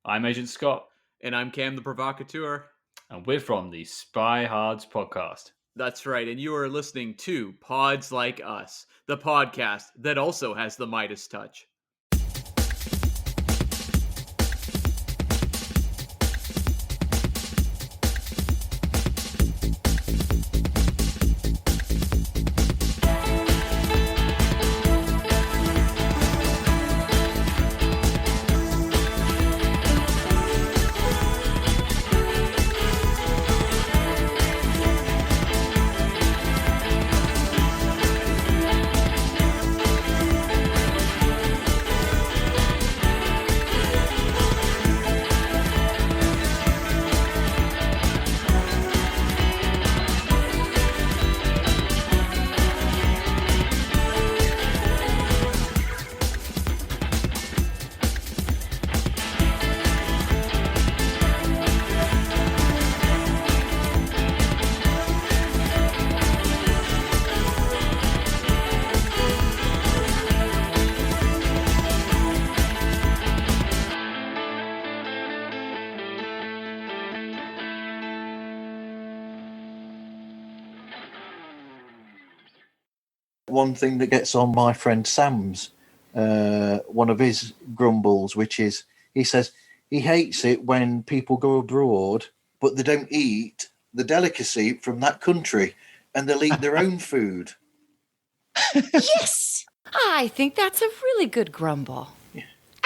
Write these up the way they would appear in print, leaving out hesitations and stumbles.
I'm Agent Scott. And I'm Cam the Provocateur. And we're from the Spy Hards podcast. That's right, and you are listening to Pods Like Us, the podcast that also has the Midas touch. One thing that gets on my friend Sam's, one of his grumbles, which is he says he hates it when people go abroad, but they don't eat the delicacy from that country and they'll eat their own food. Yes! I think that's a really good grumble. Yeah.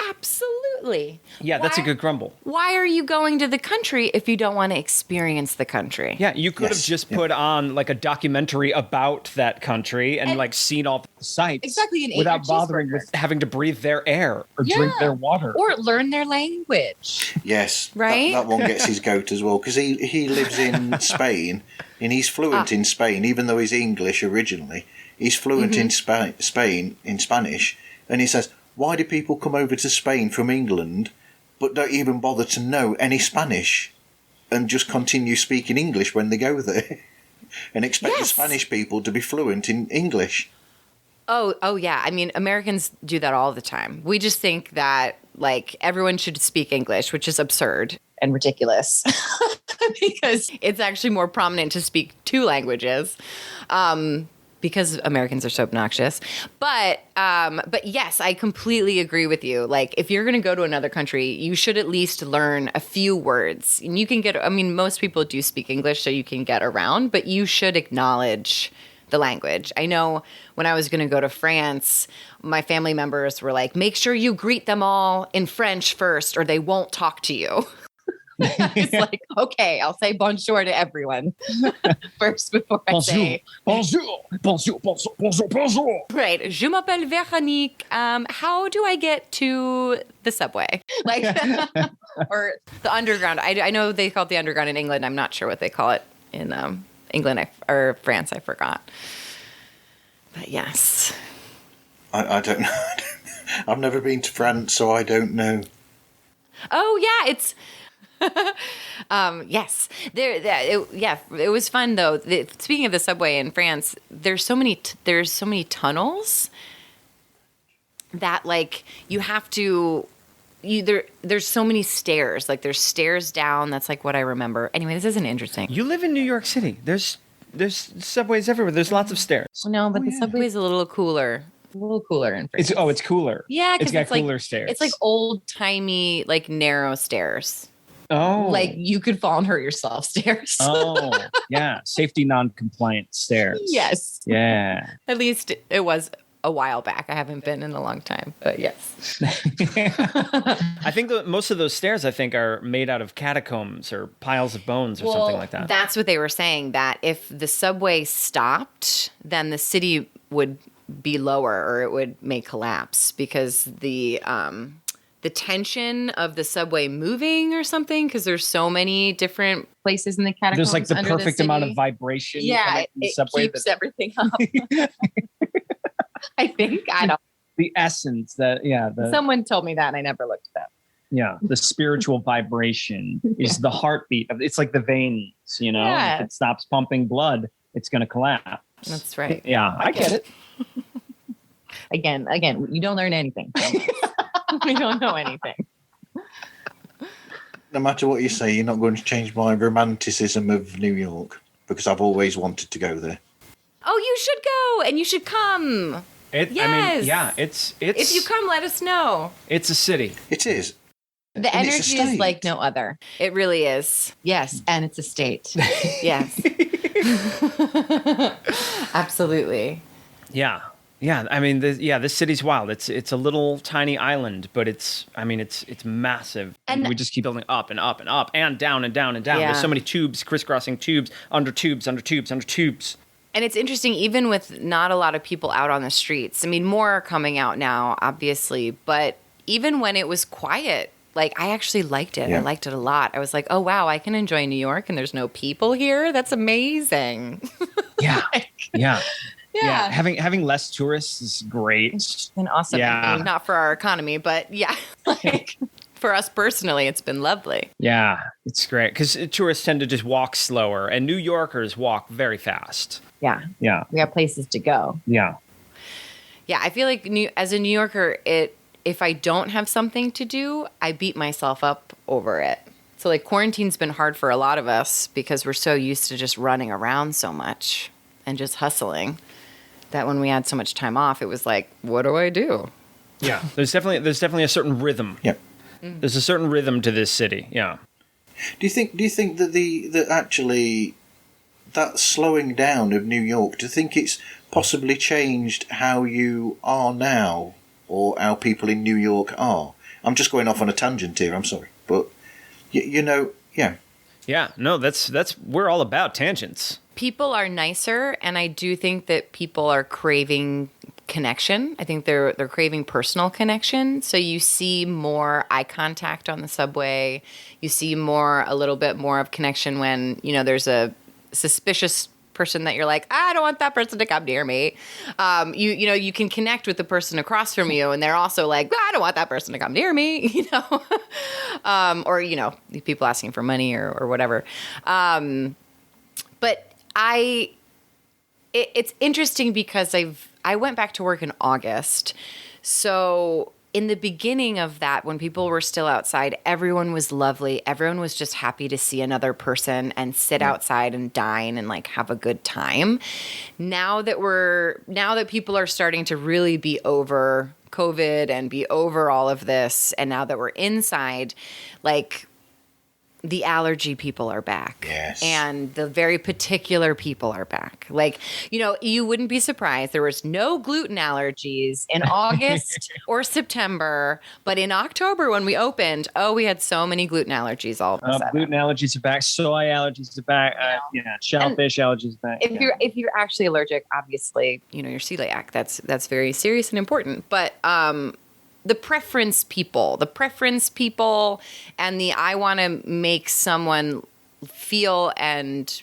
Absolutely. Yeah, that's a good grumble. Why are you going to the country if you don't want to experience the country? Yeah, you could have just put on like a documentary about that country and like seen all the sites Exactly, without bothering with having to breathe their air or drink their water. Or learn their language. Yes, right? That one gets his goat as well, because he lives in Spain and he's fluent in Spain, even though he's English originally. He's fluent in Spain, in Spanish, and he says, why do people come over to Spain from England but don't even bother to know any Spanish and just continue speaking English when they go there and expect the Spanish people to be fluent in English? Oh, yeah. I mean, Americans do that all the time. We just think that, like, everyone should speak English, which is absurd. And ridiculous. Because it's actually more prominent to speak two languages. Because Americans are so obnoxious. But yes, I completely agree with you. Like, if you're going to go to another country, you should at least learn a few words. And you can most people do speak English, so you can get around, but you should acknowledge the language. I know when I was going to go to France, my family members were like, make sure you greet them all in French first, or they won't talk to you. It's like, okay, I'll say bonjour to everyone first before I say bonjour. Right. Je m'appelle Veronique. How do I get to the subway? Like, or the underground. I know they call it the underground in England. I'm not sure what they call it in England or France. I forgot. But yes. I don't know. I've never been to France, so I don't know. Oh, yeah. It's... yes, it was fun though. Speaking of the subway in France, there's so many tunnels that like you have to. There's so many stairs. Like there's stairs down. That's like what I remember. Anyway, this isn't interesting. You live in New York City. There's subways everywhere. There's lots of stairs. no, but the subway Subway's a little cooler. a little cooler in France. It's cooler. Yeah, it's got like, cooler stairs. It's like old timey, like narrow stairs. Oh, like you could fall and hurt yourself stairs. Oh, yeah. Safety non-compliant stairs. Yes. Yeah. At least it was a while back. I haven't been in a long time, but yes. I think most of those stairs, are made out of catacombs or piles of bones or something like that. That's what they were saying, that if the subway stopped, then the city would be lower or it may collapse because the tension of the subway moving or something, because there's so many different Places in the catacombs. There's like the under perfect the amount city. of vibration. Yeah, in the it subway keeps everything up. I think. I don't. The essence Someone told me that and I never looked at that. Yeah, the spiritual vibration is the heartbeat of it's like the veins, Yeah. If it stops pumping blood, it's going to collapse. That's right. Yeah, I get it. Again, you don't learn anything. We don't know anything. no matter what you say, you're not going to change my romanticism of New York because I've always wanted to go there. Oh, you should go and you should come. I mean, Yes. yeah, it's If you come, let us know. it's a city. It is. The And it's a energy is state. like no other. It really is. Yes, and it's a state. Yes. Absolutely. Yeah. Yeah, I mean, this city's wild. It's a little tiny island, but it's massive. And we just keep building up and up and up and down and down and down. Yeah. There's so many tubes, crisscrossing tubes, under tubes, under tubes, under tubes. And it's interesting, even with not a lot of people out on the streets. I mean, more are coming out now, obviously. But even when it was quiet, like, I actually liked it. Yeah. I liked it a lot. I was like, oh, wow, I can enjoy New York and there's no people here. That's amazing. Yeah. Yeah. Yeah. Having less tourists is great. It's been awesome. Yeah. I mean, Not for our economy, but yeah, like, for us personally, it's been lovely. Yeah, it's great because tourists tend to just walk slower, and New Yorkers walk very fast. yeah, Yeah. we have places to go. Yeah. Yeah, I feel like as a New Yorker, if I don't have something to do, I beat myself up over it. So like quarantine's been hard for a lot of us because we're so used to just running around so much and just hustling that when we had so much time off, it was like, what do I do? Yeah. There's definitely a certain rhythm. Yep. There's a certain rhythm to this city. Yeah. Do you think that that actually that slowing down of New York? Do you think it's possibly changed how you are now, or how people in New York are? I'm just going off on a tangent here. I'm sorry, but yeah. Yeah. No, that's we're all about tangents. People are nicer, and I do think that people are craving connection. I think they're craving personal connection. So you see more eye contact on the subway. You see a little bit more of connection when, there's a suspicious person that you're like, I don't want that person to come near me. You can connect with the person across from you, and they're also like, I don't want that person to come near me, or people asking for money or whatever. But it's interesting because I went back to work in August. So in the beginning of that, when people were still outside, everyone was lovely. Everyone was just happy to see another person and sit outside and dine and like have a good time. Now that people are starting to really be over COVID and be over all of this, and now that we're inside, like, the allergy people are back. Yes. And the very particular people are back. Like, you wouldn't be surprised. There was no gluten allergies in August or September, but in October when we opened, we had so many gluten allergies all of a sudden. Gluten allergies are back. Soy allergies are back. Shellfish allergies are back. If you're actually allergic, obviously, you're celiac. That's very serious and important. But the preference people, and the I want to make someone feel and,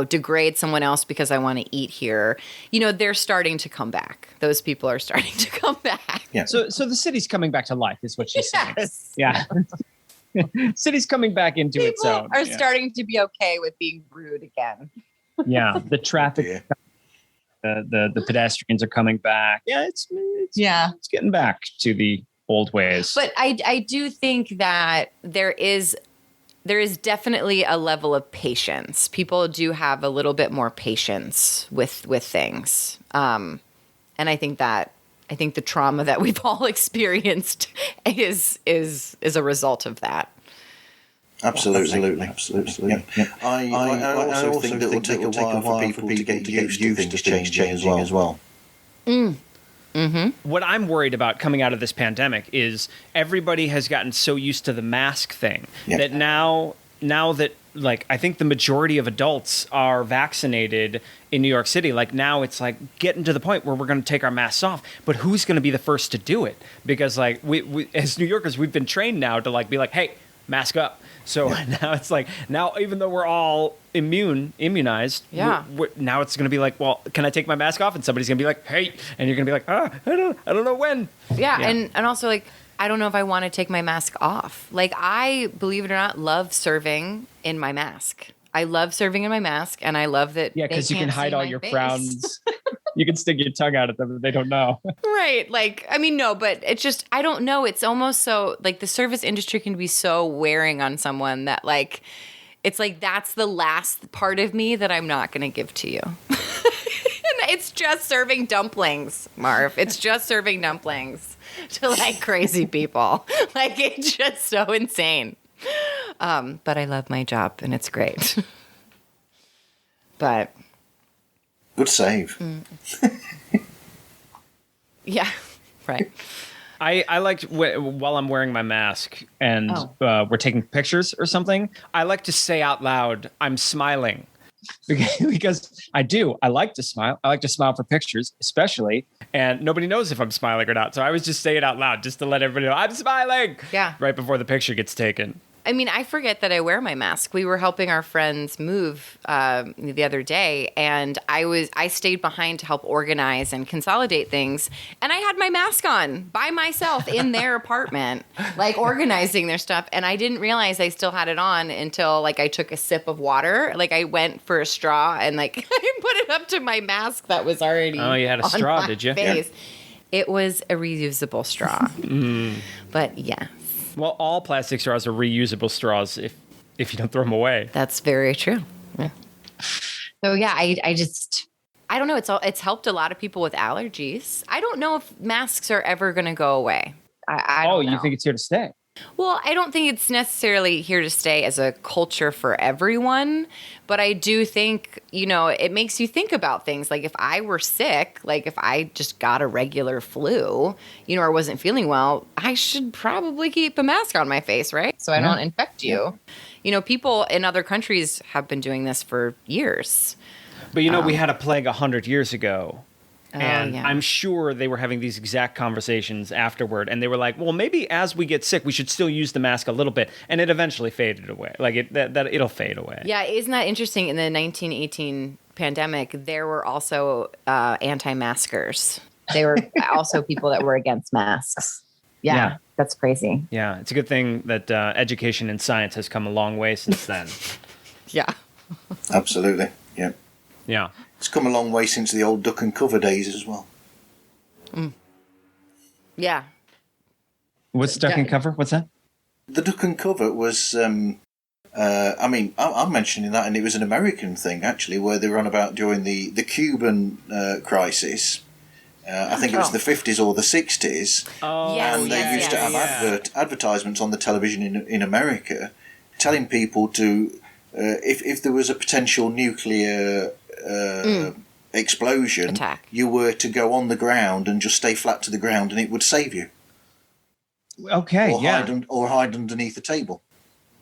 degrade someone else because I want to eat here, they're starting to come back. Those people are starting to come back. Yeah. So the city's coming back to life is what she's saying. Yes. Yeah. City's coming back into its People own. are starting to be okay with being rude again. Yeah. The traffic, Yeah. the pedestrians are coming back. Yeah. It's getting back to the old ways. But I do think that there is definitely a level of patience. People do have a little bit more patience with things. And I think the trauma that we've all experienced is a result of that. Absolutely. Yeah. I also think that it will take a while for people to get used to things changing as well. What I'm worried about coming out of this pandemic is everybody has gotten so used to the mask thing that now that, like, I think the majority of adults are vaccinated in New York City. Like, now it's like getting to the point where we're going to take our masks off, but who's going to be the first to do it? Because we as New Yorkers, we've been trained now to like be like, hey, mask up. So now it's like, even though we're all immunized, now it's going to be like, well, can I take my mask off? And somebody's going to be like, hey, and you're going to be like, I don't know when. Yeah. And also, like, I don't know if I want to take my mask off. Like, I, believe it or not, love serving in my mask. I love serving in my mask, and I love that. Yeah, because you can hide all your frowns. You can stick your tongue out at them and they don't know. Right. Like, I mean, no, but it's just, I don't know. It's almost so, like, the service industry can be so wearing on someone that, like, it's like that's the last part of me that I'm not going to give to you. And it's just serving dumplings, Marv. It's just serving dumplings to, like, crazy people. Like, it's just so insane. But I love my job, and it's great. But... Good save. Yeah, right. I liked while I'm wearing my mask and we're taking pictures or something, I like to say out loud, I'm smiling. Because I do. I like to smile. I like to smile for pictures, especially. And nobody knows if I'm smiling or not. So I always just say it out loud just to let everybody know I'm smiling. Yeah. Right before the picture gets taken. I mean, I forget that I wear my mask. We were helping our friends move the other day, and I stayed behind to help organize and consolidate things, and I had my mask on by myself in their apartment, like organizing their stuff, and I didn't realize I still had it on until like I took a sip of water. Like I went for a straw and like I put it up to my mask that was already Oh, you had a straw, did you? Face. Yeah. It was a reusable straw. But yeah. Well, all plastic straws are reusable straws if you don't throw them away. That's very true. Yeah. So yeah, I don't know. It's helped a lot of people with allergies. I don't know if masks are ever going to go away. I don't know. You think it's here to stay? Well, I don't think it's necessarily here to stay as a culture for everyone, but I do think, it makes you think about things. Like if I were sick, like if I just got a regular flu, or wasn't feeling well, I should probably keep a mask on my face, right? So I don't infect you. People in other countries have been doing this for years. But we had a plague 100 years ago. And I'm sure they were having these exact conversations afterward. And they were like, well, maybe as we get sick, we should still use the mask a little bit. And it eventually faded away. Like it'll fade away. Yeah. Isn't that interesting? In the 1918 pandemic, there were also anti-maskers. They were also people that were against masks. Yeah. That's crazy. Yeah. It's a good thing that education and science has come a long way since then. Yeah. Absolutely. Yeah. Yeah. It's come a long way since the old duck and cover days as well. Yeah. What's duck and cover? What's that? The duck and cover was, I'm mentioning that, and it was an American thing, actually, where they were on about during the Cuban crisis. I think it was the 50s or the 60s. Oh, and they used to have advertisements on the television in America telling people to, if there was a potential nuclear explosion, attack, you were to go on the ground and just stay flat to the ground and it would save you. Okay, or hide underneath the table.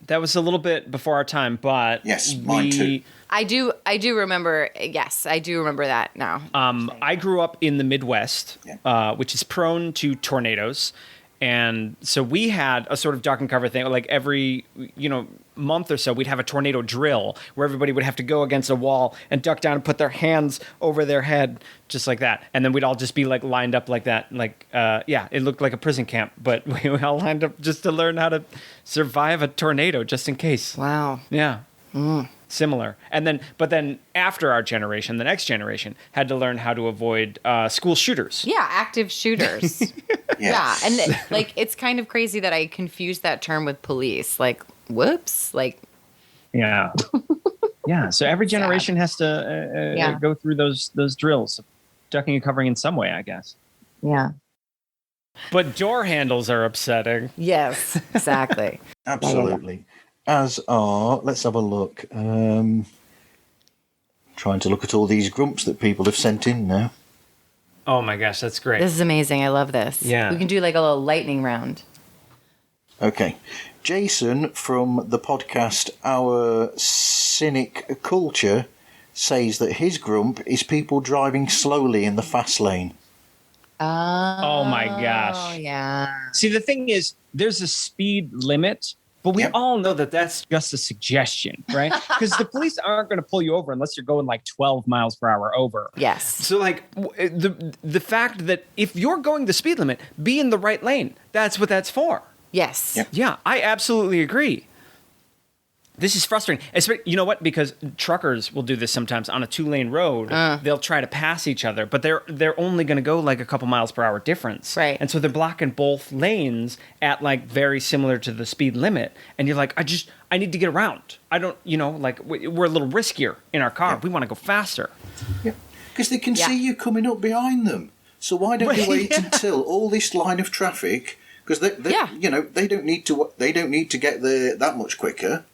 That was a little bit before our time, but yes, mine too. I do remember. Yes, I do remember that now. I grew up in the Midwest, which is prone to tornadoes. And so we had a sort of duck and cover thing, like every, month or so, we'd have a tornado drill where everybody would have to go against a wall and duck down and put their hands over their head, just like that. And then we'd all just be like lined up like that. Like, it looked like a prison camp, but we all lined up just to learn how to survive a tornado just in case. Wow. Yeah. Similar. But then after our generation, the next generation had to learn how to avoid school shooters. Yeah, active shooters. Yeah, and it's kind of crazy that I confused that term with police. Like, whoops. Like, yeah, yeah. So every generation has to go through those drills, ducking and covering in some way, I guess. Yeah. But door handles are upsetting. Yes, exactly. Absolutely. As are, let's have a look. Trying to look at all these grumps that people have sent in now. Oh my gosh, that's great. This is amazing. I love this. Yeah. We can do like a little lightning round. Okay. Jason from the podcast Our Cynic Culture says that his grump is people driving slowly in the fast lane. Oh my gosh. Oh, yeah. See, the thing is, there's a speed limit, but we all know that that's just a suggestion, right? Because the police aren't going to pull you over unless you're going like 12 miles per hour over. Yes. So like the fact that if you're going the speed limit, be in the right lane. That's what that's for. Yes. Yep. Yeah, I absolutely agree. This is frustrating. You know what? Because truckers will do this sometimes on a 2-lane road. They'll try to pass each other, but they're only going to go like a couple miles per hour difference. Right. And so they're blocking both lanes at like very similar to the speed limit. And you're like, I need to get around. I don't, like we're a little riskier in our car. We want to go faster. Yeah, because they can see you coming up behind them. So why don't you wait until all this line of traffic? Because they don't need to get there that much quicker.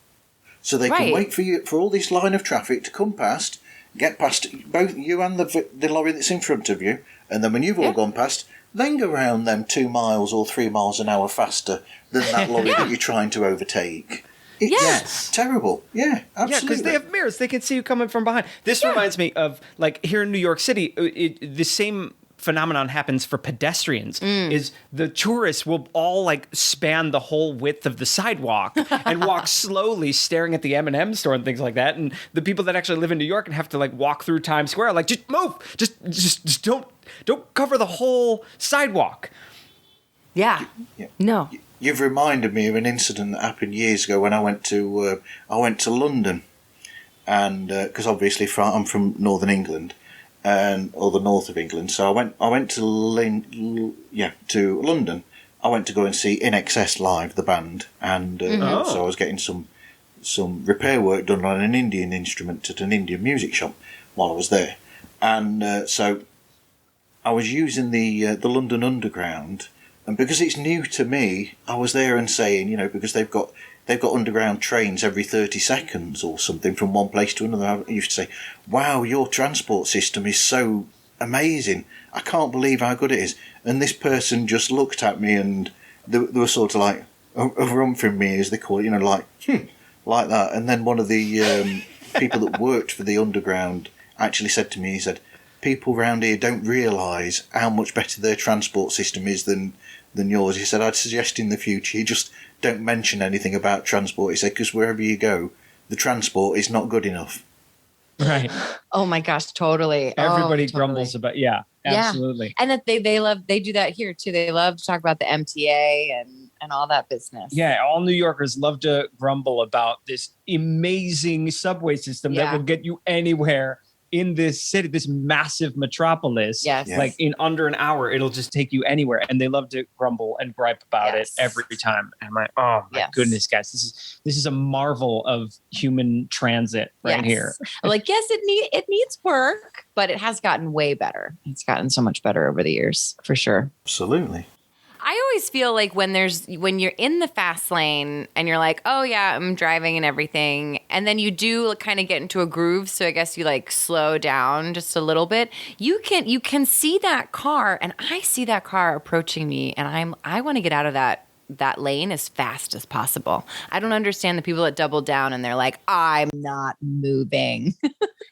So they can wait for all this line of traffic to come past, get past both you and the lorry that's in front of you, and then when you've all gone past, then go around them 2 miles or 3 miles an hour faster than that lorry that you're trying to overtake. It's terrible. Yeah, absolutely. Yeah, because they have mirrors. They can see you coming from behind. This reminds me of, like, here in New York City, the same phenomenon happens for pedestrians. Is the tourists will all like span the whole width of the sidewalk and walk slowly, staring at the M&M store and things like that. And the people that actually live in New York and have to like walk through Times Square, like, just move, just don't cover the whole sidewalk. Yeah. No. You've reminded me of an incident that happened years ago when I went to London, and because obviously I'm from Northern England. Or the north of England. So I went to London. I went to go and see In Excess live, the band, and so I was getting some repair work done on an Indian instrument at an Indian music shop while I was there, and so I was using the London Underground, and because it's new to me, I was there and saying, because they've got underground trains every 30 seconds or something from one place to another. I used to say, wow, your transport system is so amazing. I can't believe how good it is. And this person just looked at me and they were sort of like rumphing me, as they call it, like that. And then one of the people that worked for the Underground actually said to me, he said, people round here don't realise how much better their transport system is than yours. He said, I'd suggest in the future you just don't mention anything about transport. He said, because wherever you go, the transport is not good enough. Right. Oh my gosh, totally. Everybody totally. grumbles about, absolutely. And that they do that here too. They love to talk about the MTA and all that business. Yeah, all New Yorkers love to grumble about this amazing subway system that will get you anywhere in this city, this massive metropolis. Yes. Like in under an hour, it'll just take you anywhere. And they love to grumble and gripe about it every time. And I'm like, oh my goodness, guys, this is a marvel of human transit right here. Like, yes, it needs work, but it has gotten way better. It's gotten so much better over the years, for sure. Absolutely. I always feel like when you're in the fast lane and you're like, oh yeah, I'm driving and everything, and then you do kind of get into a groove, so I guess you like slow down just a little bit. You can see that car, and I see that car approaching me, and I want to get out of that lane as fast as possible. I don't understand the people that double down and they're like, I'm not moving.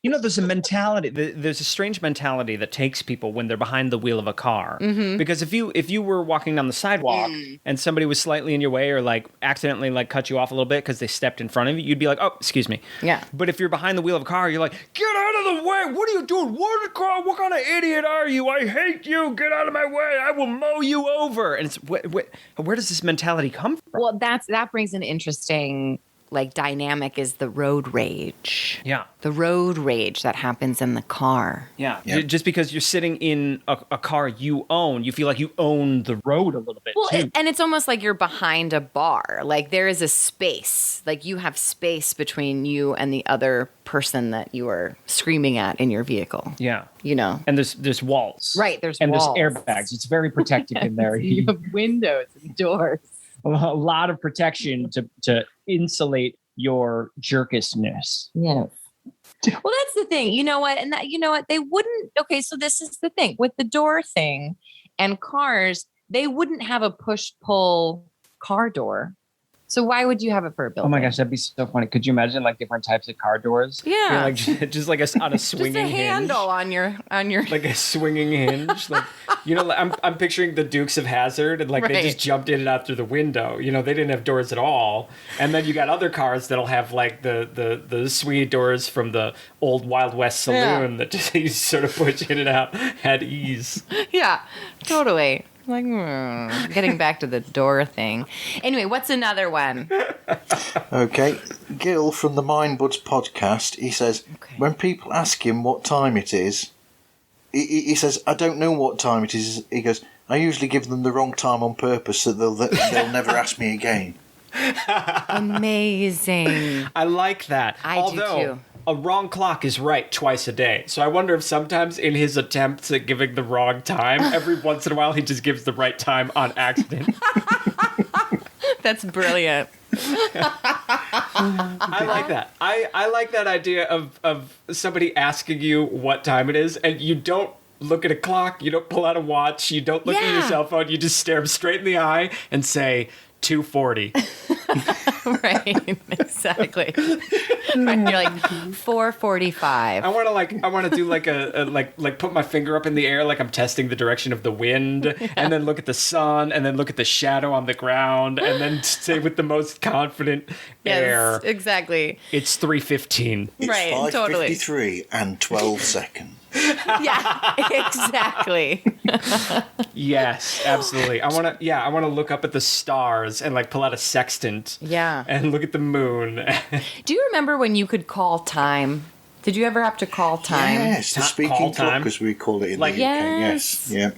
There's a mentality. There's a strange mentality that takes people when they're behind the wheel of a car. Mm-hmm. Because if you were walking down the sidewalk and somebody was slightly in your way or like accidentally like cut you off a little bit because they stepped in front of you, you'd be like, oh, excuse me. Yeah. But if you're behind the wheel of a car, you're like, get out of the way. What are you doing? What kind of idiot are you? I hate you. Get out of my way. I will mow you over. And it's where does this mentality come from? Well, that brings an interesting like dynamic is the road rage. Yeah. The road rage that happens in the car. Yeah. Just because you're sitting in a car you own, you feel like you own the road a little bit too. And it's almost like you're behind a bar. Like there is a space. Like you have space between you and the other person that you are screaming at in your vehicle. Yeah. And there's walls. Right. There's and walls. There's airbags. It's very protected in there. You have windows and doors. A lot of protection to insulate your jerkishness. Yes. Well, that's the thing. You know what? And they wouldn't. Okay, so this is the thing with the door thing and cars. They wouldn't have a push-pull car door. So why would you have it for a building? Oh my gosh, that'd be so funny. Could you imagine like different types of car doors? Yeah, like just like on a swinging just a handle hinge. on your like a swinging hinge. Like I'm picturing the Dukes of Hazzard and like they just jumped in and out through the window. They didn't have doors at all. And then you got other cars that'll have like the swinging doors from the old Wild West saloon that just you sort of push in and out at ease. Yeah, totally. Like, getting back to the door thing. Anyway, what's another one? Okay. Gil from the Mind Buds podcast, he says, when people ask him what time it is, he says, I don't know what time it is. He goes, I usually give them the wrong time on purpose so they'll never ask me again. Amazing. I like that. I do too. A wrong clock is right twice a day. So I wonder if sometimes in his attempts at giving the wrong time, every once in a while he just gives the right time on accident. That's brilliant. I like that. I like that idea of somebody asking you what time it is, and you don't look at a clock, you don't pull out a watch, you don't look at your cell phone, you just stare him straight in the eye and say 2:40. Right, exactly. Right, you're like 4:45. I want to do like like put my finger up in the air like I'm testing the direction of the wind, and then look at the sun, and then look at the shadow on the ground, and then say with the most confident air, exactly. It's 3:15. It's Right, 5:53 and 12 seconds. Yeah, exactly. Yes, absolutely. I want to look up at the stars and like pull out a sextant. Yeah. And look at the moon. Do you remember when you could call time? Did you ever have to call time? Yes, the Call speaking time? clock, as we call it in Like- the UK. Yes. Yeah.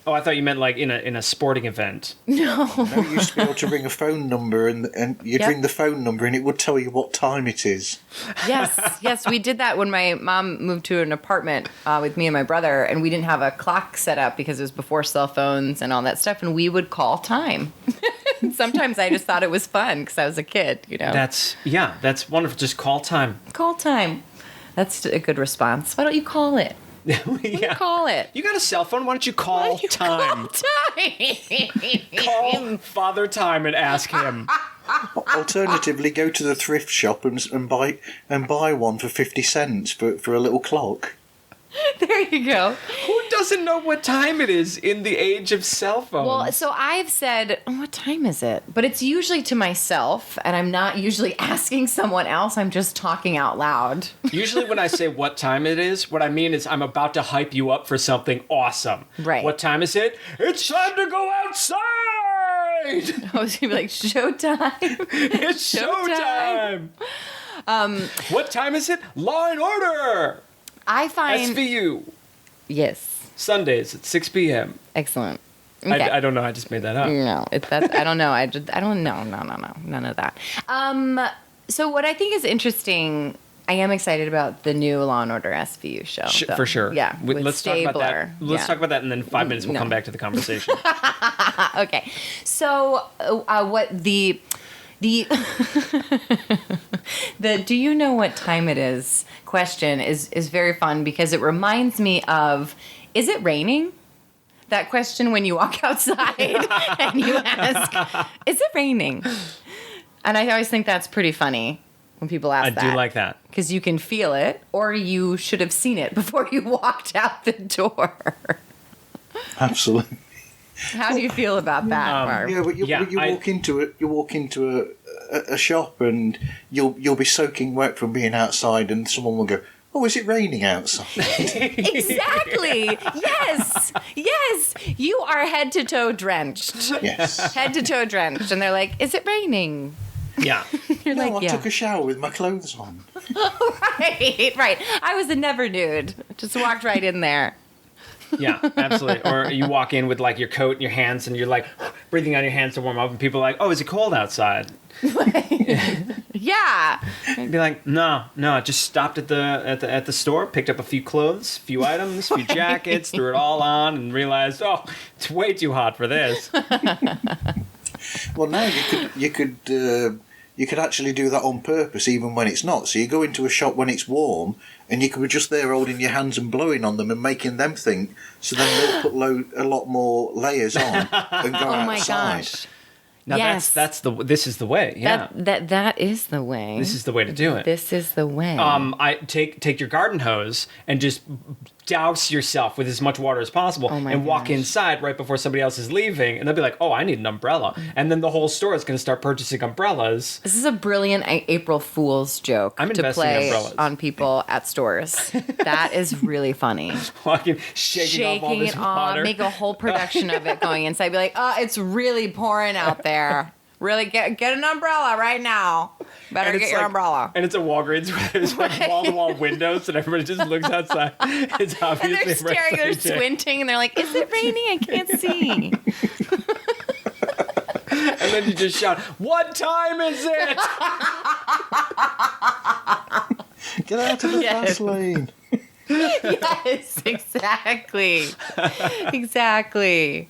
Oh, I thought you meant like in a sporting event. No, you used to be able to ring a phone number, and you'd Yep. ring the phone number, and it would tell you what time it is. Yes, we did that when my mom moved to an apartment with me and my brother, and we didn't have a clock set up because it was before cell phones and all that stuff, and we would call time. Sometimes I just thought it was fun because I was a kid, you know. That's wonderful. Just call time. Call time. That's a good response. Why don't you call it? Yeah. Call it. You got a cell phone? Why don't you call time? Call time. Call Father Time and ask him. Alternatively, go to the thrift shop and buy one for 50 cents for a little clock. There you go. Who doesn't know what time it is in the age of cell phones? Well, so I've said, oh, what time is it? But it's usually to myself, and I'm not usually asking someone else. I'm just talking out loud. Usually when I say what time it is, what I mean is I'm about to hype you up for something awesome. Right. What time is it? It's time to go outside! I was going to be like, showtime. It's showtime! What time is it? Law and Order! I find... SVU. Yes. Sundays at 6 p.m. Excellent. Okay. I don't know. I just made that up. No, I don't know. I don't know. No. None of that. So what I think is interesting, I am excited about the new Law and Order SVU show. though. For sure. Yeah. With Let's talk about that. Stabler. Let's Yeah. talk about that, and then in 5 minutes we'll No. come back to the conversation. Okay. So what the the do you know what time it is question is very fun because it reminds me of, is it raining? That question when you walk outside and you ask, is it raining? And I always think that's pretty funny when people ask that. I do like that. Because you can feel it, or you should have seen it before you walked out the door. Absolutely. How do you feel about that, Marv? Yeah, but you walk into a shop and you'll be soaking wet from being outside, and someone will go, "Oh, is it raining outside?" Exactly. Yes. You are head to toe drenched. Yes. Head to toe drenched, and they're like, "Is it raining?" Yeah. You're No, like, I "Yeah." took a shower with my clothes on. Right. I was a never nude. Just walked right in there. Yeah, absolutely. Or you walk in with like your coat in your hands and you're like breathing on your hands to warm up, and people are like, "Oh, is it cold outside?" Yeah. Be like, "No, I just stopped at the store, picked up a few clothes, a few items, a few jackets, threw it all on, and realized, oh, it's way too hot for this." Well, now you could actually do that on purpose, even when it's not. So you go into a shop when it's warm, and you could be just there holding your hands and blowing on them and making them think. So then they'll put a lot more layers on and go Oh outside. my gosh. Now Yes. this is the way. Yeah. That is the way. This is the way to do it. This is the way. I take your garden hose and just douse yourself with as much water as possible Oh my and walk gosh. inside right before somebody else is leaving, and they'll be like, "Oh, I need an umbrella," and then the whole store is going to start purchasing umbrellas. This is a brilliant April Fool's joke I'm to investing in play umbrellas. on people at stores. That is really funny. Walking, shaking off all this it off, water. make a whole production of it going inside. Be like, "Oh, it's really pouring out there." Really, get an umbrella right now. Better And get it's your like- umbrella. And it's a Walgreens where there's like wall-to-wall windows and everybody just looks outside. It's And obviously they're staring, they're Sunday. squinting, and they're like, "Is it raining? I can't see." And then you just shout, "What time is it?" Get out of the Yes. fast lane. Yes, exactly. Exactly.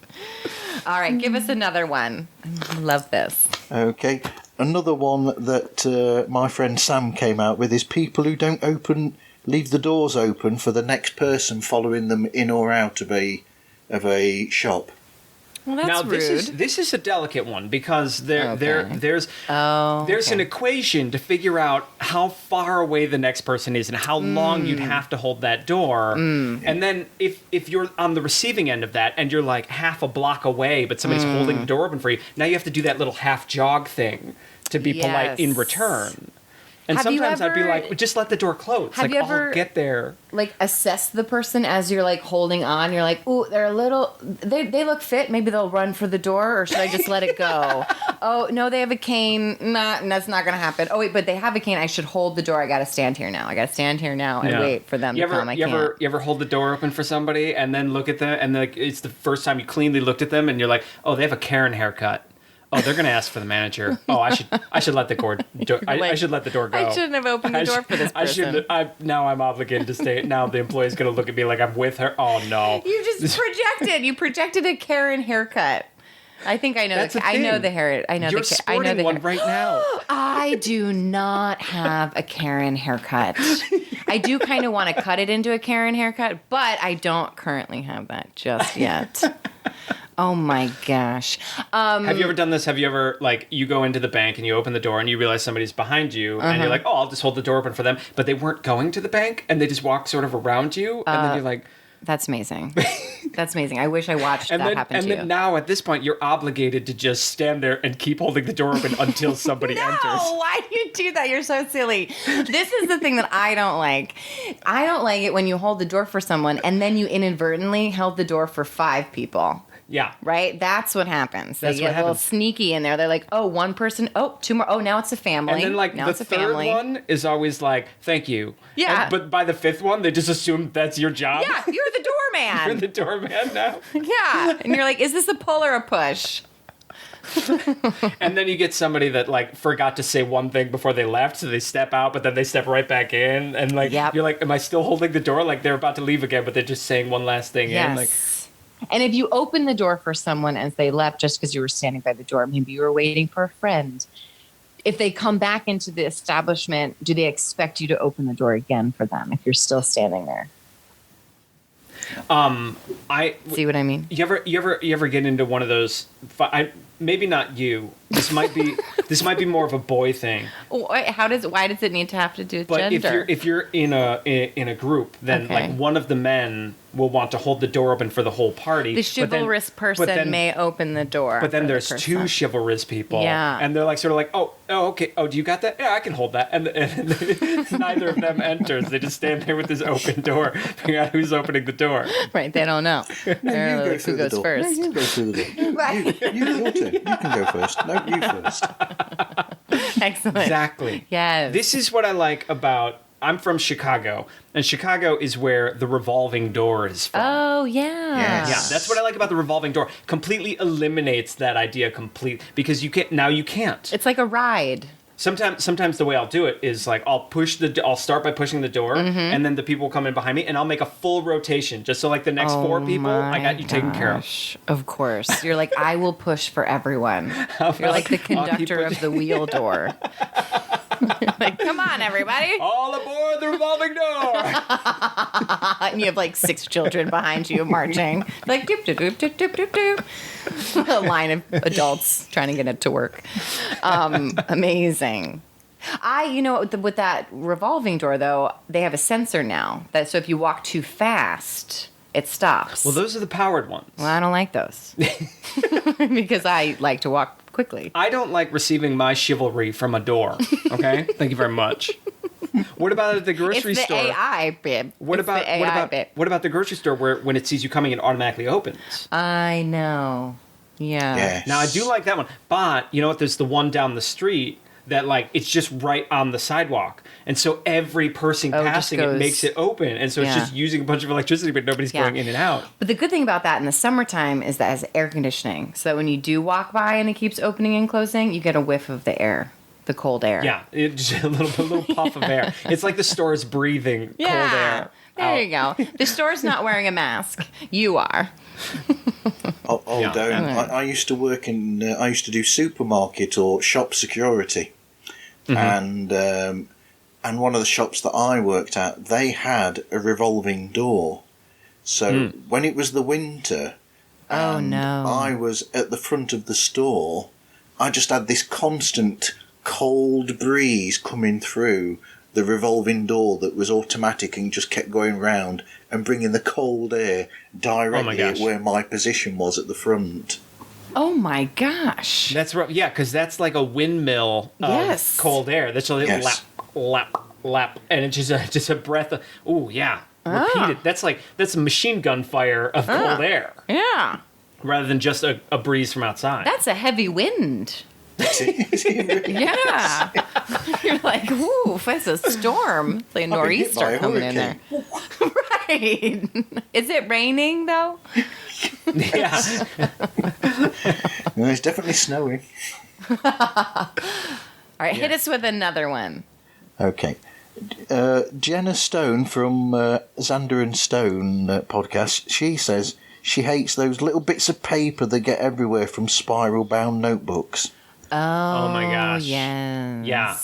All right, give us another one. I love this. Okay. Another one that my friend Sam came out with is people who don't leave the doors open for the next person following them in or out of a shop. Well, that's Now rude. this is a delicate one because there's okay. an equation to figure out how far away the next person is and how long you'd have to hold that door. And then if you're on the receiving end of that and you're like half a block away but somebody's holding the door open for you, now you have to do that little half jog thing to be polite in Yes. return. And Have you sometimes I'd be ever- like, just let the door close. Have Like, you ever- I'll get there. Like, assess the person as you're like holding on. You're like, ooh, they're a little. They look fit. Maybe they'll run for the door, or should I just let it go? Oh no, they have a cane. Nah, that's not gonna happen. Oh wait, but they have a cane. I should hold the door. I gotta stand here now. And Yeah. wait for them You to come. I you can't. ever hold the door open for somebody and then look at them and like it's the first time you cleanly looked at them and you're like, oh, they have a Karen haircut. Oh, they're gonna ask for the manager. Oh, I should let the door. I Like, should let the door go. I shouldn't have opened the I door should- for this person. Now I'm obligated to stay. Now the employee's gonna look at me like I'm with her. Oh no. You just projected. You projected a Karen haircut. I think I know. That's the I know thing. the hair. I know You're the. I know sporting the one hair. right now. I do not have a Karen haircut. I do kind of want to cut it into a Karen haircut, but I don't currently have that just yet. Oh my gosh. Have you ever done this? Have you ever, like, you go into the bank and you open the door and you realize somebody's behind you and you're like, oh, I'll just hold the door open for them. But they weren't going to the bank and they just walk sort of around you. And then you're like, That's amazing. That's amazing. I wish I watched that happen to you. then now at this point, you're obligated to just stand there and keep holding the door open until somebody enters. No, why do you do that? You're so silly. This is the thing that I don't like. I don't like it when you hold the door for someone and then you inadvertently held the door for 5 people. Yeah. Right? That's what happens. They That's get what a little happens. sneaky in there. They're like, oh, one person. Oh, 2 more. Oh, now it's a family. And then, like, now the it's a third family. one is always like, thank you. Yeah. But by the 5th one, they just assume that's your job. Yeah, you're the doorman. You're the doorman now. Yeah. And you're like, is this a pull or a push? And then you get somebody that, like, forgot to say one thing before they left, so they step out, but then they step right back in. And, like, Yep. you're like, am I still holding the door? Like, they're about to leave again, but they're just saying one last thing in. Like, Yes. And if you open the door for someone as they left just because you were standing by the door, maybe you were waiting for a friend. If they come back into the establishment, do they expect you to open the door again for them if you're still standing there? See what I mean? You ever get into one of those? Maybe not you. This might be more of a boy thing. Why does it need to have to do with But gender? if you're in a group, then Okay. like one of the men will want to hold the door open for the whole party. The but then- chivalrous person but then- may open the door. But then for the there's 2 person. chivalrous people. Yeah. And they're like sort of like, oh, okay. Oh, do you got that? Yeah, I can hold that. And neither of them enters. They just stand there with this open door, figuring out who's opening the door. Right, they don't know. They're You go like, through who the goes door. first? No, you go through the door. Your turn. You can go first. No, you first. Excellent. Exactly. Yes. This is what I like about. I'm from Chicago, and Chicago is where the revolving door is from. Oh, yeah. Yes. Yeah, that's what I like about the revolving door. Completely eliminates that idea because you can't. It's like a ride. Sometimes the way I'll do it is like I'll start by pushing the door, and then the people will come in behind me, and I'll make a full rotation just so like the next 4 people I got you taken care of. Gosh, of course. You're like, I will push for everyone. You're like the conductor of the wheel door. Like, come on, everybody. All aboard the revolving door! And you have like 6 children behind you marching. Like, doop, doop, doop, doop, doop, doop, doop. A line of adults trying to get it to work. Amazing. With that revolving door, though, they have a sensor now. So if you walk too fast, it stops. Well, those are the powered ones. Well, I don't like those. Because I like to walk quickly. I don't like receiving my chivalry from a door. Okay, thank you very much. What about at the grocery It's the store? AI bit. What It's about the AI bit? what about the grocery store where when it sees you coming, it automatically opens? I know. Yeah. Yes. Now I do like that one, but you know what? There's the one down the street that like it's just right on the sidewalk, and so every person Oh, it just passing it goes- makes it open, and so it's Yeah. just using a bunch of electricity, but nobody's Yeah. going in and out. But the good thing about that in the summertime is that it has air conditioning. So that when you do walk by and it keeps opening and closing, you get a whiff of the air, the cold air. Yeah, it just a little puff of air. It's like the store's breathing Yeah. cold air. There out. you go. The store's not wearing a mask. You are. Don't. Okay. I used to work in. I used to do supermarket or shop security, and one of the shops that I worked at, they had a revolving door. So when it was the winter, Oh, and no. I was at the front of the store, I just had this constant cold breeze coming through the revolving door that was automatic and just kept going round and bringing the cold air directly at gosh. where my position was at the front. Oh my gosh. That's right. Yeah, because that's like a windmill of Yes. cold air. That's just Yes. lap, lap, lap, and it's just a breath of. Oh yeah, repeated. That's a machine gun fire of cold air Yeah. rather than just a breeze from outside. That's a heavy wind. Is it really? Yeah. You're like, ooh, that's a storm. It's like a I've been hit by nor'easter a coming in there. hurricane. Right. Is it raining though? yeah. No, it's definitely snowing. All right, hit us with another one. Okay. Jenna Stone from Xander and Stone podcast, she says she hates those little bits of paper that get everywhere from spiral bound notebooks. Oh, my gosh. Yes. Yeah,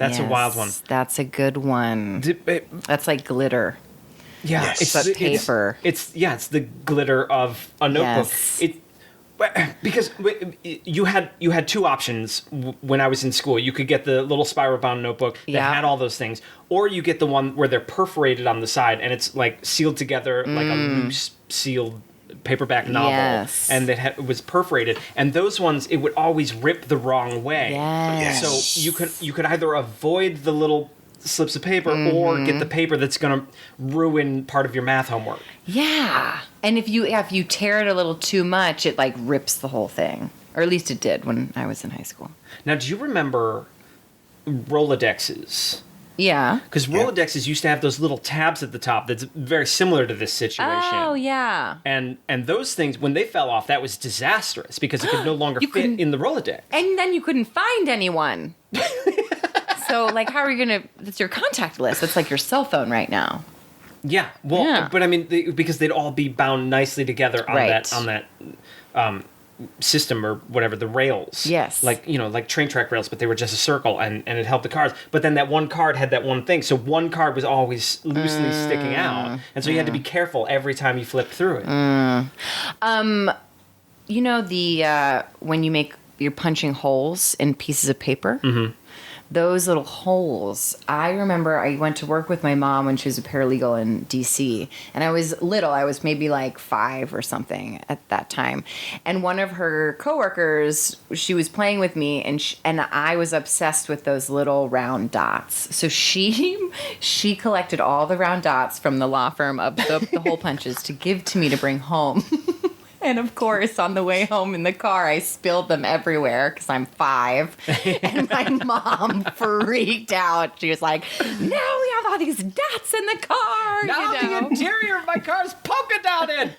that's a wild one. That's a good one. That's like glitter. Yeah, Yes. But paper. It's the glitter of a notebook. Yes. Because you had two options when I was in school. You could get the little spiral bound notebook that Yeah. had all those things, or you get the one where they're perforated on the side and it's like sealed together like a loose sealed paperback novel, Yes. and that was perforated. And those ones, it would always rip the wrong way. Yes. So you could either avoid the little slips of paper or get the paper that's going to ruin part of your math homework. Yeah. And if you tear it a little too much, it like rips the whole thing. Or at least it did when I was in high school. Now, do you remember Rolodexes? Yeah. Because Rolodexes used to have those little tabs at the top that's very similar to this situation. Oh, yeah. And those things, when they fell off, that was disastrous because it could no longer You fit couldn't- in the Rolodex. And then you couldn't find anyone. So, like, how are you going to... That's your contact list. That's like your cell phone right now. Yeah, well, Yeah. but I mean, because they'd all be bound nicely together on Right. that system or whatever, the rails. Yes. Like, like train track rails, but they were just a circle and it held the cards. But then that one card had that one thing. So one card was always loosely sticking out. And so you had to be careful every time you flipped through it. You know when you're punching holes in pieces of paper? Mm-hmm. Those little holes. I remember I went to work with my mom when she was a paralegal in D.C. And I was little. I was maybe like 5 or something at that time. And one of her coworkers, she was playing with me, and I was obsessed with those little round dots. So she collected all the round dots from the law firm of the hole punches to give to me to bring home. And of course, on the way home in the car, I spilled them everywhere because I'm 5. And my mom freaked out. She was like, "Now we have all these dots in the car." Now you know? the interior of my car is polka dotted.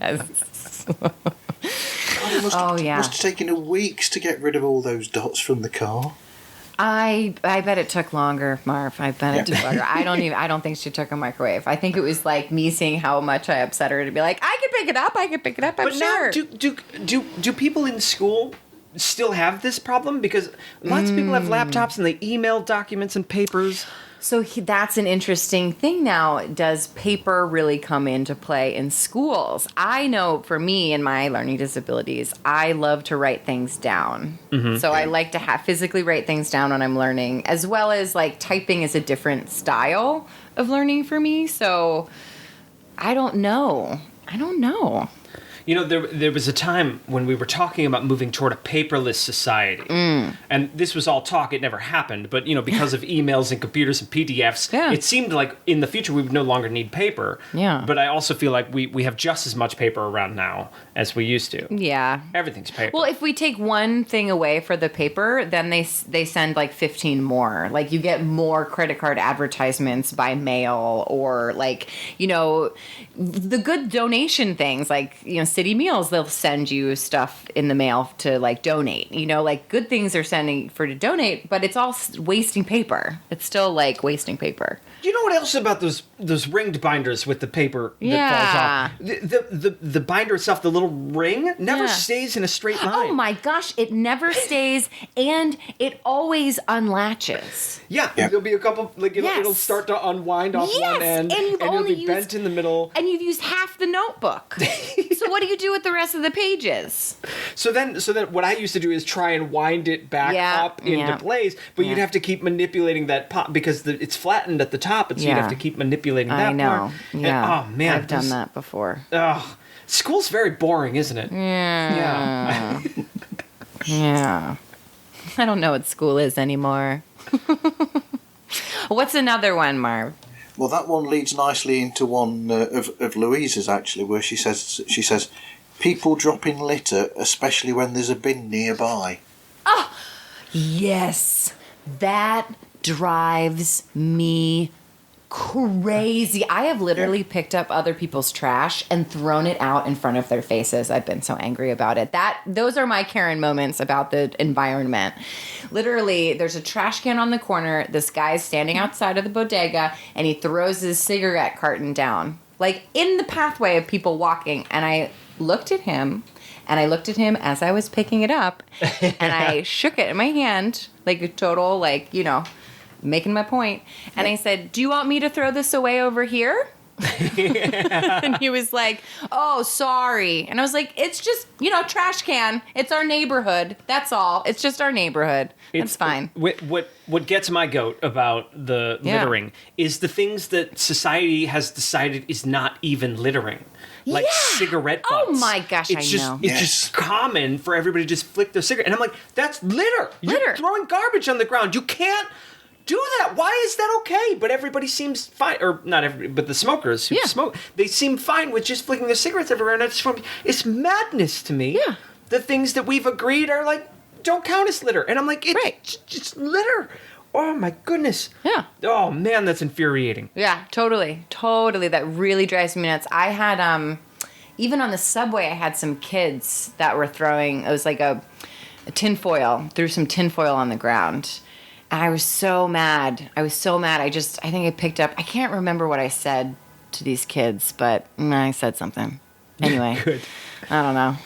Yes. God, it must Oh, yeah. must have taken weeks to get rid of all those dots from the car. I bet it took longer, Marv. I bet it took longer. I don't think she took a microwave. I think it was like me seeing how much I upset her to be like, I can pick it up. I'm But sure. now, do people in school still have this problem? Because lots of people have laptops and they email documents and papers. So that's an interesting thing now. Does paper really come into play in schools? I know for me and my learning disabilities, I love to write things down. Mm-hmm. So I like to physically write things down when I'm learning, as well as like typing is a different style of learning for me. So I don't know. You know, there was a time when we were talking about moving toward a paperless society. And this was all talk, it never happened. But, you know, because of emails and computers and PDFs, Yeah. it seemed like in the future we would no longer need paper. Yeah. But I also feel like we have just as much paper around now as we used to. Yeah. Everything's paper. Well, if we take one thing away for the paper, then they send like 15 more. Like you get more credit card advertisements by mail, or like, you know, the good donation things like, you know, City Meals, they'll send you stuff in the mail to like donate. You know, like good things are sending for to donate, but it's all wasting paper. It's still like wasting paper. You know what else about those ringed binders with the paper that Yeah. falls off? The binder itself, the little ring, never Yeah. stays in a straight line. Oh my gosh, it never stays, and it always unlatches. Yeah, Yeah. there'll be a couple, like Yes. it'll start to unwind off Yes, one end, and you've it'll only be bent used- in the middle. And you've used half the notebook. So what do you do with the rest of the pages? So then what I used to do is try and wind it back Yeah, up into yeah. place, but you'd Yeah. have to keep manipulating that pop because it's flattened at the top, and so you'd Yeah. have to keep manipulating that I know. part. Yeah. And, oh man, I've done that before. Oh, school's very boring, isn't it? Yeah. Yeah. Yeah. I don't know what school is anymore. What's another one, Marv? Well, that one leads nicely into one of Louisa's, actually, where she says, people dropping litter, especially when there's a bin nearby. Yes. That drives me crazy. I have literally picked up other people's trash and thrown it out in front of their faces. I've been so angry about it. Those are my Karen moments about the environment. Literally, there's a trash can on the corner. This guy's standing outside of the bodega and he throws his cigarette carton down, like in the pathway of people walking. And I looked at him as I was picking it up and I shook it in my hand like a total, like, you know, making my point. And I said, do you want me to throw this away over here? And he was like, oh, sorry. And I was like, it's just, you know, trash can. It's our neighborhood. That's all. It's just our neighborhood. It's fine. What gets my goat about the Yeah. littering is the things that society has decided is not even littering. Like Yeah. cigarette Oh butts. my gosh, it's I just, know. It's Yes. just common for everybody to just flick their cigarette. And I'm like, that's litter. You're Litter. throwing garbage on the ground. You can't do that. Why is that okay? But everybody seems fine. Or not everybody, but the smokers who Yeah. smoke, they seem fine with just flicking their cigarettes everywhere. And I just want, it's madness to me. Yeah. The things that we've agreed are like, don't count as litter. And I'm like, it's Right. just litter. Oh my goodness. Yeah. Oh man, that's infuriating. Yeah, totally. Totally. That really drives me nuts. I had, even on the subway, I had some kids that were throwing, it was like a tinfoil, threw some tinfoil on the ground. And I was so mad. I think I picked up, I can't remember what I said to these kids, but I said something. Anyway, Good. I don't know.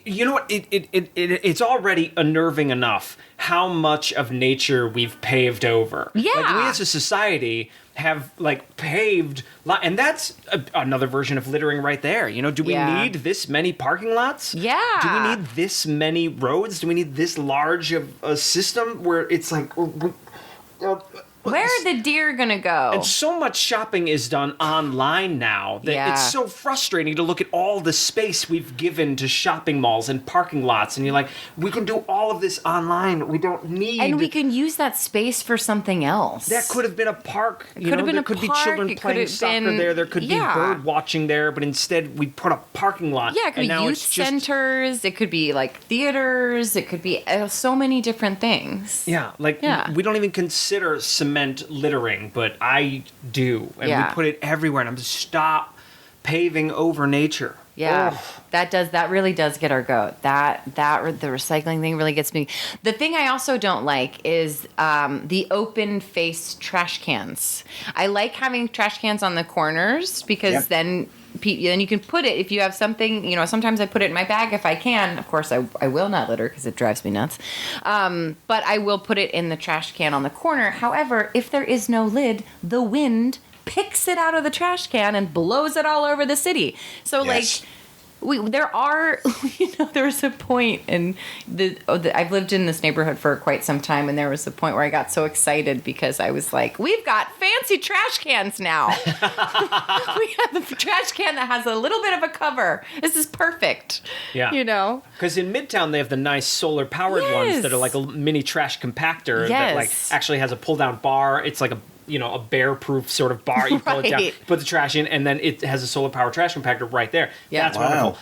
You know what? It's already unnerving enough how much of nature we've paved over. Yeah. Like we as a society have like paved, and that's another version of littering right there. You know, do we Yeah. need this many parking lots? Yeah. Do we need this many roads? Do we need this large of a system where it's like? Where are the deer gonna go? And so much shopping is done online now that Yeah. it's so frustrating to look at all the space we've given to shopping malls and parking lots. And you're like, we can do all of this online. We don't need... And we can use that space for something else. That could have been a park. You could know, have been there a could park, be children it could playing have soccer been- there. There could yeah. be bird watching there. But instead, we put a parking lot. Yeah, it could and be now youth it's just, centers. It could be like theaters. It could be so many different things. Yeah, like Yeah. we don't even consider cement littering, but I do. And Yeah. we put it everywhere. And I'm just stop paving over nature. Yeah, Ugh. that really does get our goat. The recycling thing really gets me. The thing I also don't like is the open face trash cans. I like having trash cans on the corners because Yeah. then you can put it if you have something. You know, sometimes I put it in my bag if I can. Of course, I will not litter because it drives me nuts. But I will put it in the trash can on the corner. However, if there is no lid, the wind picks it out of the trash can and blows it all over the city. So Yes. There are, there was a point in I've lived in this neighborhood for quite some time, and there was a point where I got so excited because I was like, we've got fancy trash cans now. We have the trash can that has a little bit of a cover. This is perfect. Yeah. Because in Midtown, they have the nice solar-powered ones that are like a mini trash compactor that like actually has a pull-down bar. It's like a bear-proof sort of bar. You pull it down, put the trash in, and then it has a solar-powered trash compactor right there. Yeah. That's wonderful.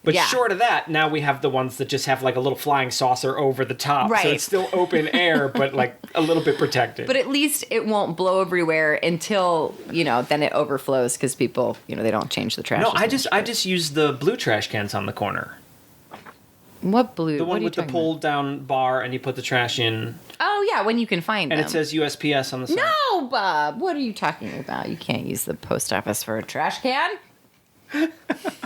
But short of that, now we have the ones that just have like a little flying saucer over the top. Right. So it's still open air, but like a little bit protected. But at least it won't blow everywhere until, then it overflows because people, they don't change the trash. No, I just use the blue trash cans on the corner. What blue? The one with the pull-down bar, and you put the trash in. Oh, yeah, when you can find them. And it says USPS on the side. No, Bob. What are you talking about? You can't use the post office for a trash can.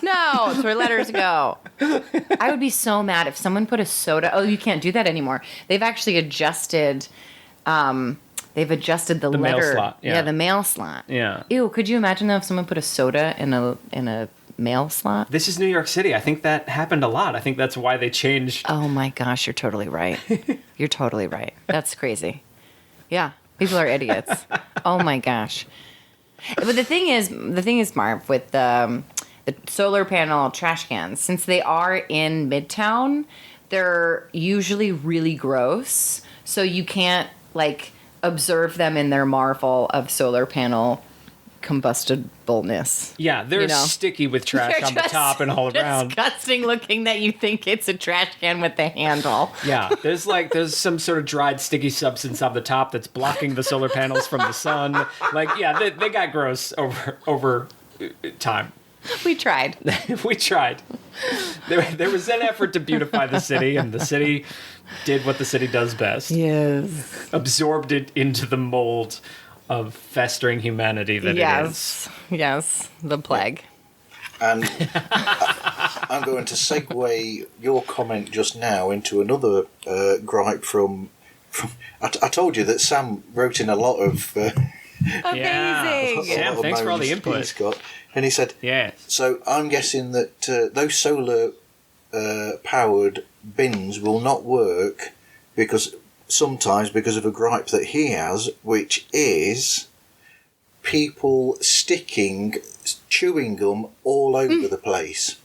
No, it's where letters go. I would be so mad if someone put a soda. Oh, you can't do that anymore. They've actually adjusted. The letter. Mail slot. Yeah, the mail slot. Yeah. Ew, could you imagine though if someone put a soda in a mail slot? This is New York City. I think that happened a lot. I think that's why they changed. Oh my gosh, you're totally right. You're totally right. That's crazy. Yeah, people are idiots. Oh my gosh. But the thing is, Marv, with the solar panel trash cans, since they are in Midtown, they're usually really gross. So you can't like observe them in their marvel of solar panel combustibleness. Yeah, they're sticky with trash on the top and all around. Disgusting looking that you think it's a trash can with the handle. Yeah, there's some sort of dried sticky substance on the top that's blocking the solar panels from the sun. Like, yeah, they got gross over time. We tried. We tried. There was an effort to beautify the city, and the city did what the city does best. Yes. Absorbed it into the mold of festering humanity that it is. Yes, the plague. And I'm going to segue your comment just now into another gripe from I told you that Sam wrote in a lot of... Amazing! Yeah. Sam, thanks for all the input. He's got. And he said, yes. So I'm guessing that those solar powered bins will not work sometimes because of a gripe that he has, which is people sticking chewing gum all over the place.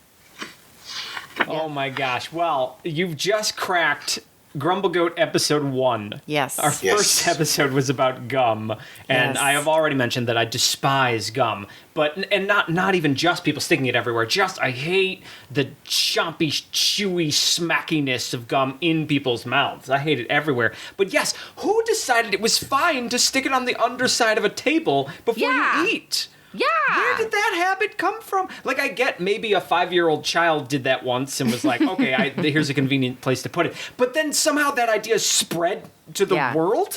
Oh my gosh. Well, you've just cracked Grumble Goat episode 1. Yes. Our first episode was about gum, and I have already mentioned that I despise gum, and not even just people sticking it everywhere. I hate the chompy, chewy smackiness of gum in people's mouths. I hate it everywhere. But yes, who decided it was fine to stick it on the underside of a table before you eat? Yeah. Where did that habit come from? Like, I get maybe a 5-year-old child did that once and was like, okay, here's a convenient place to put it. But then somehow that idea spread to the world?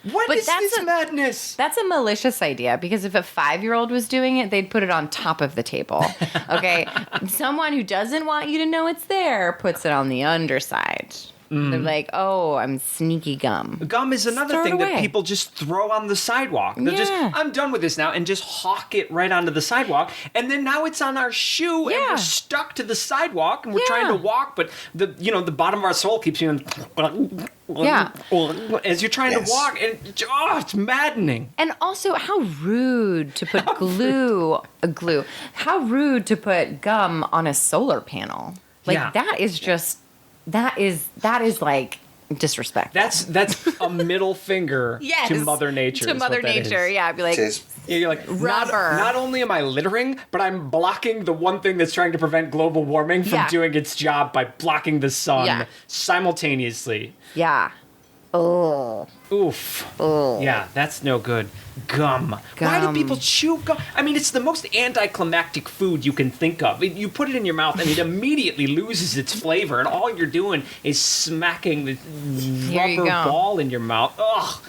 What is this madness? That's a malicious idea, because if a 5-year-old was doing it, they'd put it on top of the table. Okay? Someone who doesn't want you to know it's there puts it on the underside. They're like, oh, I'm sneaky gum. Gum is another thing that people just throw on the sidewalk. They're just, I'm done with this now, and just hawk it right onto the sidewalk. And then now it's on our shoe, and we're stuck to the sidewalk, and we're trying to walk, but the bottom of our sole keeps you as you're trying to walk, and it's maddening. And also, how rude to put how rude to put gum on a solar panel. Like, that is just... That is like disrespectful. That's a middle finger to Mother Nature. To Mother Nature, I'd be like, you're like, rubber. Not only am I littering, but I'm blocking the one thing that's trying to prevent global warming from doing its job by blocking the sun simultaneously. Yeah. Oh. Oof. Oh. Yeah, that's no good. Gum. Why do people chew gum? I mean, it's the most anticlimactic food you can think of. You put it in your mouth and it immediately loses its flavor, and all you're doing is smacking the rubber ball in your mouth. Ugh.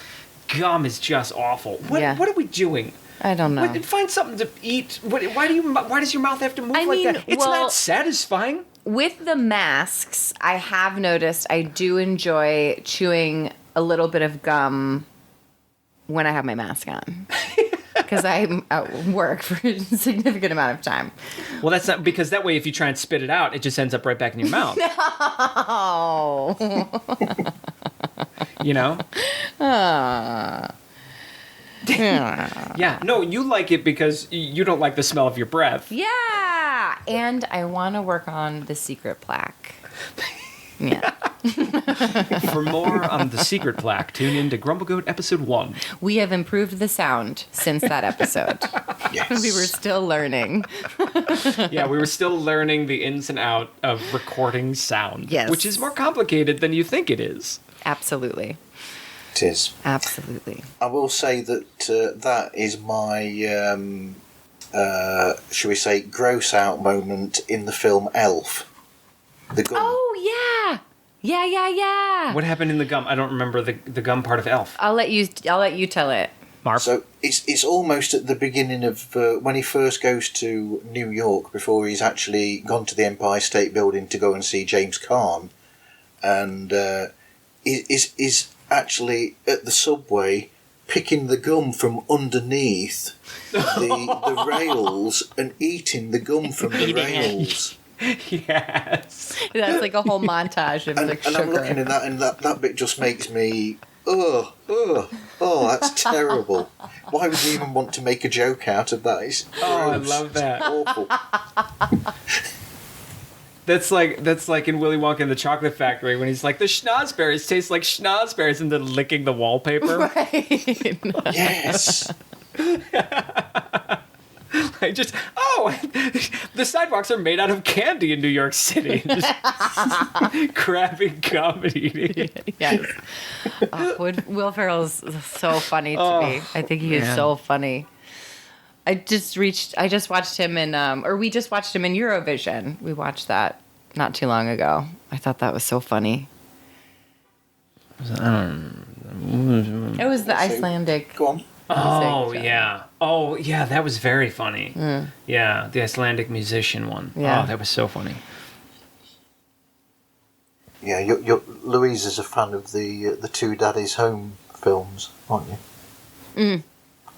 Gum is just awful. What are we doing? I don't know. Find something to eat. Why does your mouth have to move that? It's not satisfying. With the masks, I have noticed I do enjoy chewing a little bit of gum when I have my mask on. because I'm at work for a significant amount of time. Well, that's not because that way, if you try and spit it out, it just ends up right back in your mouth. Oh. You know? Yeah. No, you like it because you don't like the smell of your breath. Yeah. And I want to work on the secret plaque. Yeah. For more on the secret plaque, tune in to Grumble Goat episode 1. We have improved the sound since that episode. Yes. We were still learning. Yeah, we were still learning the ins and out of recording sound. Yes. Which is more complicated than you think it is. Absolutely. It is. Absolutely. I will say that that is my, shall we say, gross out moment in the film Elf. The gum. Oh, yeah. Yeah. What happened in the gum? I don't remember the gum part of Elf. I'll let you tell it. Marv? So it's almost at the beginning of when he first goes to New York before he's actually gone to the Empire State Building to go and see James Caan, and is actually at the subway picking the gum from underneath the rails and eating the gum from the Eating it. rails. Yes. That's like a whole montage of And, like and sugar. I'm looking at that, and that bit just makes me, oh, that's terrible. Why would you even want to make a joke out of that? It's Oh, I gross. love that. Awful. That's like in Willy Wonka and the Chocolate Factory when he's like, the schnozberries taste like schnozberries, and then licking the wallpaper. Right. Yes. I just, the sidewalks are made out of candy in New York City. Just grabbing gum and eating. Yes. Oh, Will Ferrell's so funny to me. I think he is man. so funny. I just watched him in, we just watched him in Eurovision. We watched that not too long ago. I thought that was so funny. It was the Icelandic. Go on. Oh, music. yeah. Oh, yeah, that was very funny. Yeah, the Icelandic musician one. Yeah. Oh, that was so funny. Yeah, Louise is a fan of the Two Daddies Home films, aren't you?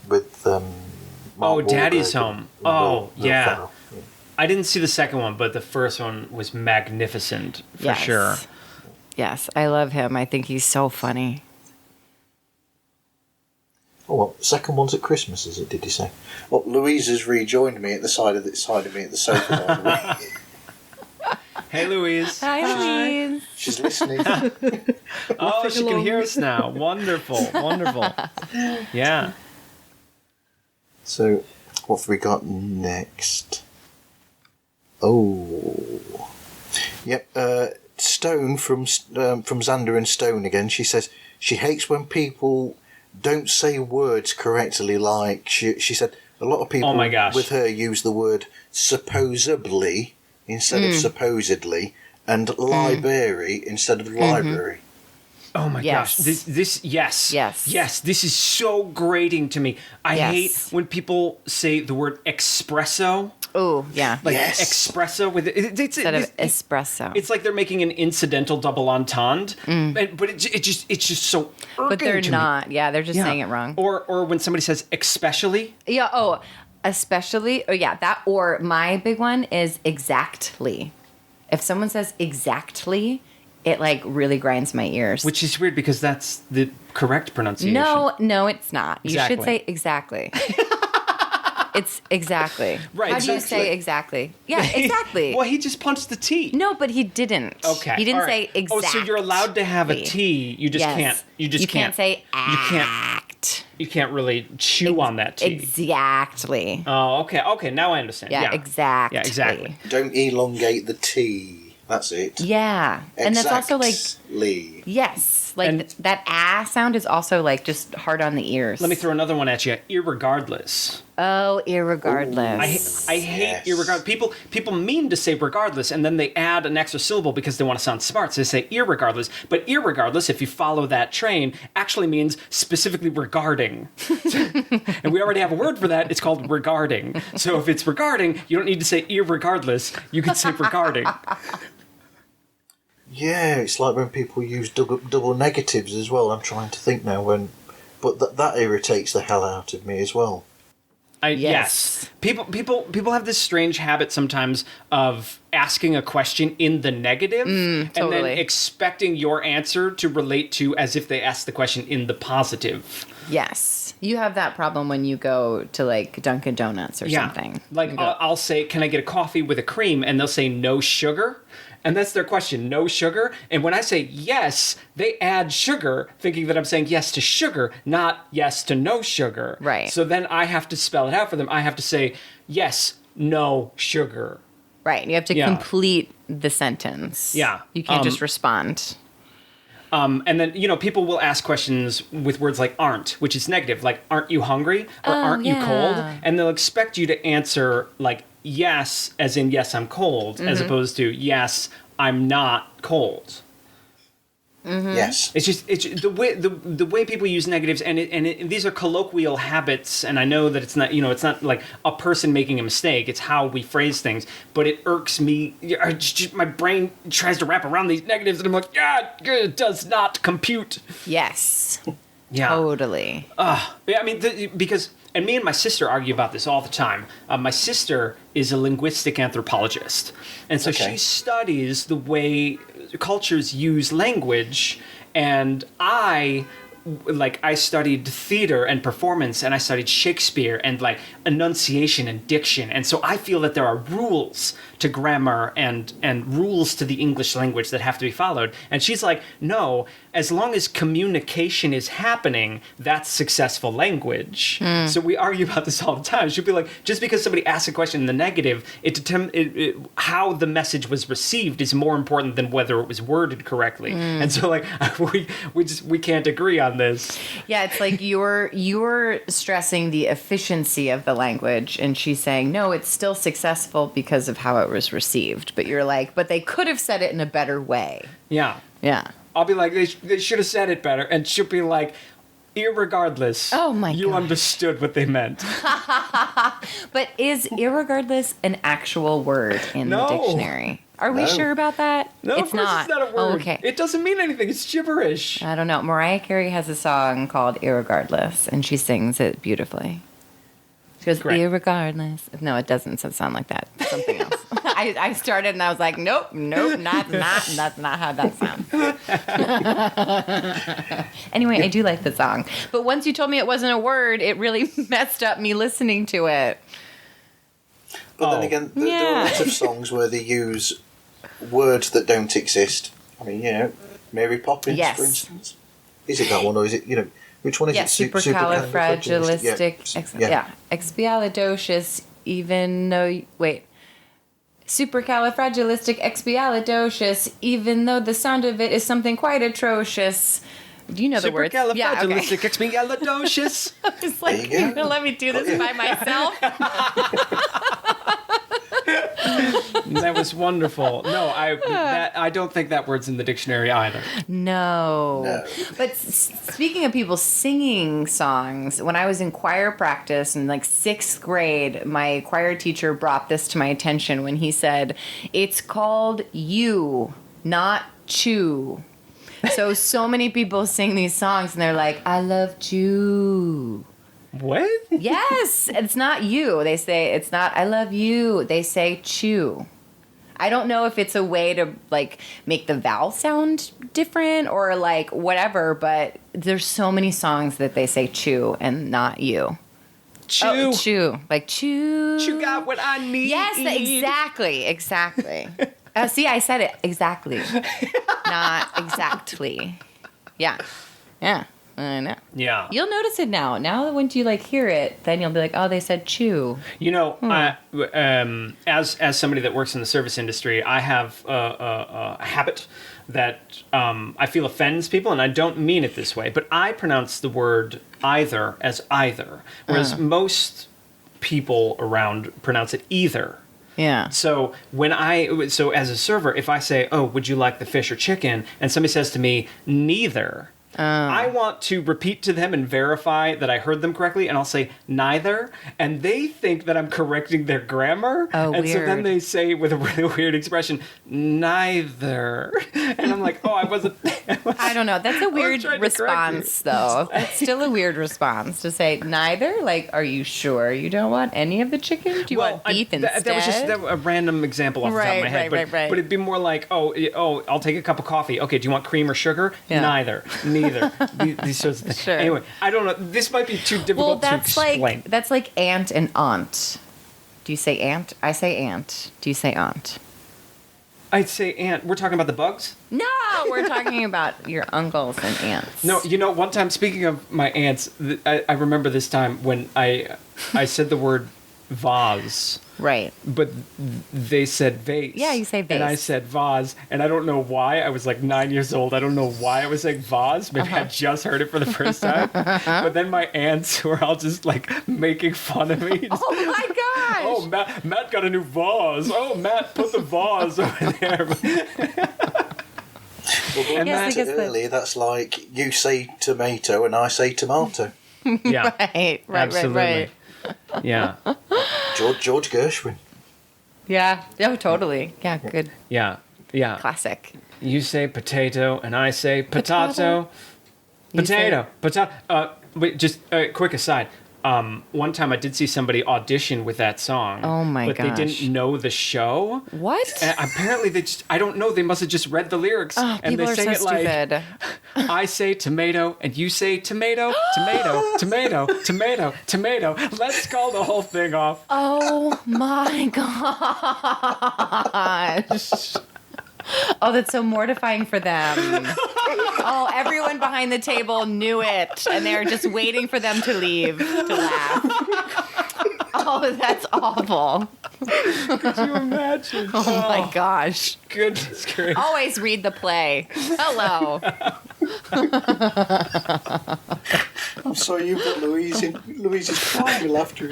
With Mark Daddy's Wahlberg Home. and Oh, Will yeah. Ferrell. I didn't see the second one, but the first one was magnificent, for Yes. sure. Yes, I love him. I think he's so funny. Oh, well, second one's at Christmas, is it? Did you say? Well, Louise has rejoined me at the side of me at the sofa. By the way. Hey, Louise. Hi, Louise. She's listening. Oh, she can hear us now. Wonderful. Wonderful. Yeah. So, what have we got next? Oh, yep. Stone from Xander and Stone again. She says she hates when people don't say words correctly. Like she said, a lot of people Oh my gosh. with her use the word supposedly instead of supposedly, and library instead of library. Oh my Yes. gosh. Yes. Yes. Yes. This is so grating to me. I Yes. hate when people say the word espresso. Oh, yeah. Like Yes. espresso with it. Instead of espresso. It's like they're making an incidental double entendre, but it's just so. But they're irking to me. not. Yeah, they're just Yeah. saying it wrong. Or when somebody says especially. Yeah. Oh, especially. Oh, yeah. That. Or my big one is exactly. If someone says exactly, it like really grinds my ears. Which is weird because that's the correct pronunciation. No, it's not. You should Exactly. say exactly. It's exactly. Right, How do you exactly. say exactly? Yeah, exactly. Well, he just punched the T. No, but he didn't. Okay. He didn't all right. say exactly. Oh, so you're allowed to have a T. You just can't. You just can't say You can't. act. You can't really chew on that T. Exactly. Oh, okay. Okay, now I understand. Yeah, Yeah, exactly. Yeah, exactly. Don't elongate the T. That's it. Yeah. And that's also like, Exactly. yes. Like And- that ah sound is also like just hard on the ears. Let me throw another one at you. Irregardless. Oh, irregardless. I hate Yes. irregardless. People mean to say regardless, and then they add an extra syllable because they want to sound smart. So they say irregardless. But irregardless, if you follow that train, actually means specifically regarding. And we already have a word for that. It's called regarding. So if it's regarding, you don't need to say irregardless. You can say regarding. Yeah, it's like when people use double negatives as well. I'm trying to think now but that irritates the hell out of me as well. Yes. People have this strange habit sometimes of asking a question in the negative and then totally. expecting your answer to relate to as if they asked the question in the positive. Yes. You have that problem when you go to like Dunkin' Donuts or something. Like I'll say, can I get a coffee with a cream? And they'll say no sugar. And that's their question, no sugar. And when I say yes, they add sugar, thinking that I'm saying yes to sugar, not yes to no sugar. Right. So then I have to spell it out for them. I have to say yes, no sugar. Right. You have to complete the sentence. Yeah. You can't just respond. And then, people will ask questions with words like aren't, which is negative, like aren't you hungry or aren't you cold? And they'll expect you to answer like yes, as in yes, I'm cold, as opposed to yes, I'm not cold. Yes. It's just the way people use negatives, and these are colloquial habits. And I know that it's not like a person making a mistake. It's how we phrase things. But it irks me. My brain tries to wrap around these negatives, and I'm like, it does not compute. Yes. Yeah. Totally. Yeah, I mean, because me and my sister argue about this all the time. My sister is a linguistic anthropologist, and so she studies the way cultures use language, and I studied theater and performance, and I studied Shakespeare and like enunciation and diction, and so I feel that there are rules to grammar and rules to the English language that have to be followed. And she's like, no, as long as communication is happening, that's successful language. So we argue about this all the time. She'll be like, just because somebody asks a question in the negative, how the message was received is more important than whether it was worded correctly. And so like we can't agree on this. Yeah, it's like you're stressing the efficiency of the language, and she's saying, no, it's still successful because of how it was received. But you're like, but they could have said it in a better way. Yeah. Yeah. I'll be like, they should have said it better. And she'll be like, irregardless, oh my you gosh, understood what they meant. But is irregardless an actual word in the dictionary? Are we sure about that? No, it's of course not. it's not a word. Oh, okay. It doesn't mean anything. It's gibberish. I don't know. Mariah Carey has a song called Irregardless, and she sings it beautifully. She goes, Great. Irregardless. No, it doesn't sound like that. Something else. I started and I was like, nope, that's not how that sounds. Anyway, I do like the song. But once you told me it wasn't a word, it really messed up me listening to it. But then again, there are lots of songs where they use words that don't exist. I mean, Mary Poppins, for instance. Is it that one, or is it, which one is it? Supercalifragilistic. Expialidocious, even though, supercalifragilisticexpialidocious, even though the sound of it is something quite atrocious. Do you know the words? Supercalifragilisticexpialidocious. I was like, you're going to let me do this by myself? That was wonderful. No, I don't think that word's in the dictionary either. No. But speaking of people singing songs, when I was in choir practice in like 6th grade, my choir teacher brought this to my attention when he said, it's called you, not chew. So many people sing these songs and they're like, I love you. What? Yes, it's not you. They say it's not I love you. They say chew. I don't know if it's a way to like make the vowel sound different or like whatever, but there's so many songs that they say chew and not you. Chew. Oh, chew. Like chew. You got what I need. Yes, exactly. See, I said it exactly. Not exactly. Yeah. I know. Yeah. You'll notice it now. Now, once you like hear it, then you'll be like, oh, they said chew. As somebody that works in the service industry, I have a habit that I feel offends people, and I don't mean it this way, but I pronounce the word either as either, whereas most people around pronounce it either. Yeah. So as a server, if I say, oh, would you like the fish or chicken? And somebody says to me, neither, I want to repeat to them and verify that I heard them correctly, and I'll say neither, and they think that I'm correcting their grammar. Oh, and so then weird. they say with a really weird expression, neither. And I'm like, oh, I wasn't. I don't know. That's a weird trying to correct you. response, though. It's still a weird response to say neither. Like, are you sure you don't want any of the chicken? Do you want beef instead? That was just a random example off the top of my head. Right. But it'd be more like, oh, I'll take a cup of coffee. Okay, do you want cream or sugar? Yeah. Neither. These sorts of things. Sure. Anyway, I don't know. This might be too difficult to explain. That's like aunt and aunt. Do you say aunt? I say aunt. Do you say aunt? I'd say aunt. We're talking about the bugs? No, we're talking about your uncles and aunts. No, one time, speaking of my aunts, I remember this time when I said the word vase. Right. But they said vase. Yeah, you say vase. And I said vase. And I don't know why. I was like 9 years old. I don't know why I was saying vase. Maybe I just heard it for the first time. But then my aunts were all just like making fun of me. Oh my gosh. Oh, Matt got a new vase. Oh, Matt put the vase over there. Well, Yes, I guess earlier, that's like you say tomato and I say tomato. Yeah. Right. Absolutely. Yeah. George Gershwin. Yeah. Oh, totally. Yeah, good. Yeah. Yeah. Classic. You say potato and I say potato. You say- Potato. Wait, just a quick aside. One time I did see somebody audition with that song. Oh my but gosh. they didn't know the show. What? And apparently I don't know, they must have just read the lyrics. Oh, and people they are sang so it like, stupid. I say tomato and you say tomato, tomato, tomato, tomato, tomato. Let's call the whole thing off. Oh my gosh. Oh, that's so mortifying for them. Oh, everyone behind the table knew it, and they're just waiting for them to leave to laugh. Oh, that's awful. Could you imagine? Oh my gosh. Goodness gracious. Always read the play. Hello. I'm sorry, you've got Louise in. Louise is crying with laughter.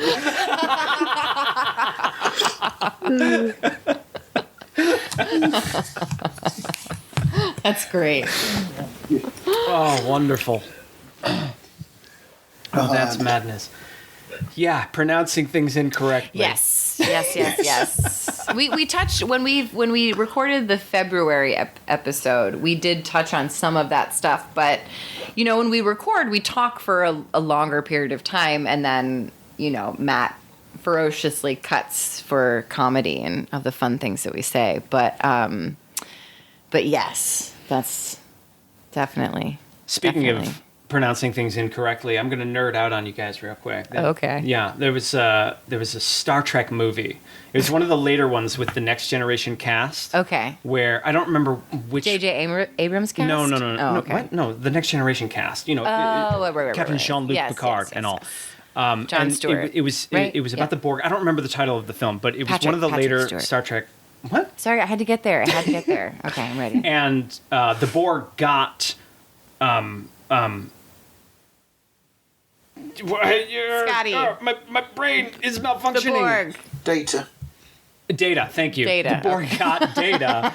That's great. Oh, wonderful. Oh, that's madness. Yeah, pronouncing things incorrectly. Yes. We touched when we recorded the February episode. We did touch on some of that stuff, but when we record, we talk for a longer period of time, and then Matt ferociously cuts for comedy and of the fun things that we say. But yes, that's definitely. Speaking of pronouncing things incorrectly, I'm going to nerd out on you guys real quick. Okay. Yeah, there was a Star Trek movie. It was one of the later ones with the Next Generation cast. Okay. Where I don't remember which. J.J. Abrams cast? No. Oh, okay. What? No, the Next Generation cast. Right. Captain Jean-Luc Yes, Picard yes, and all. John and Stewart. It was right? it was about Yeah. the Borg. I don't remember the title of the film, but it was one of the Patrick later Stewart. Star Trek. What? Sorry, I had to get there. Okay, I'm ready. And the Borg got Scotty. My brain is The malfunctioning. Borg. Data. Thank you. Data. The Borg got Data,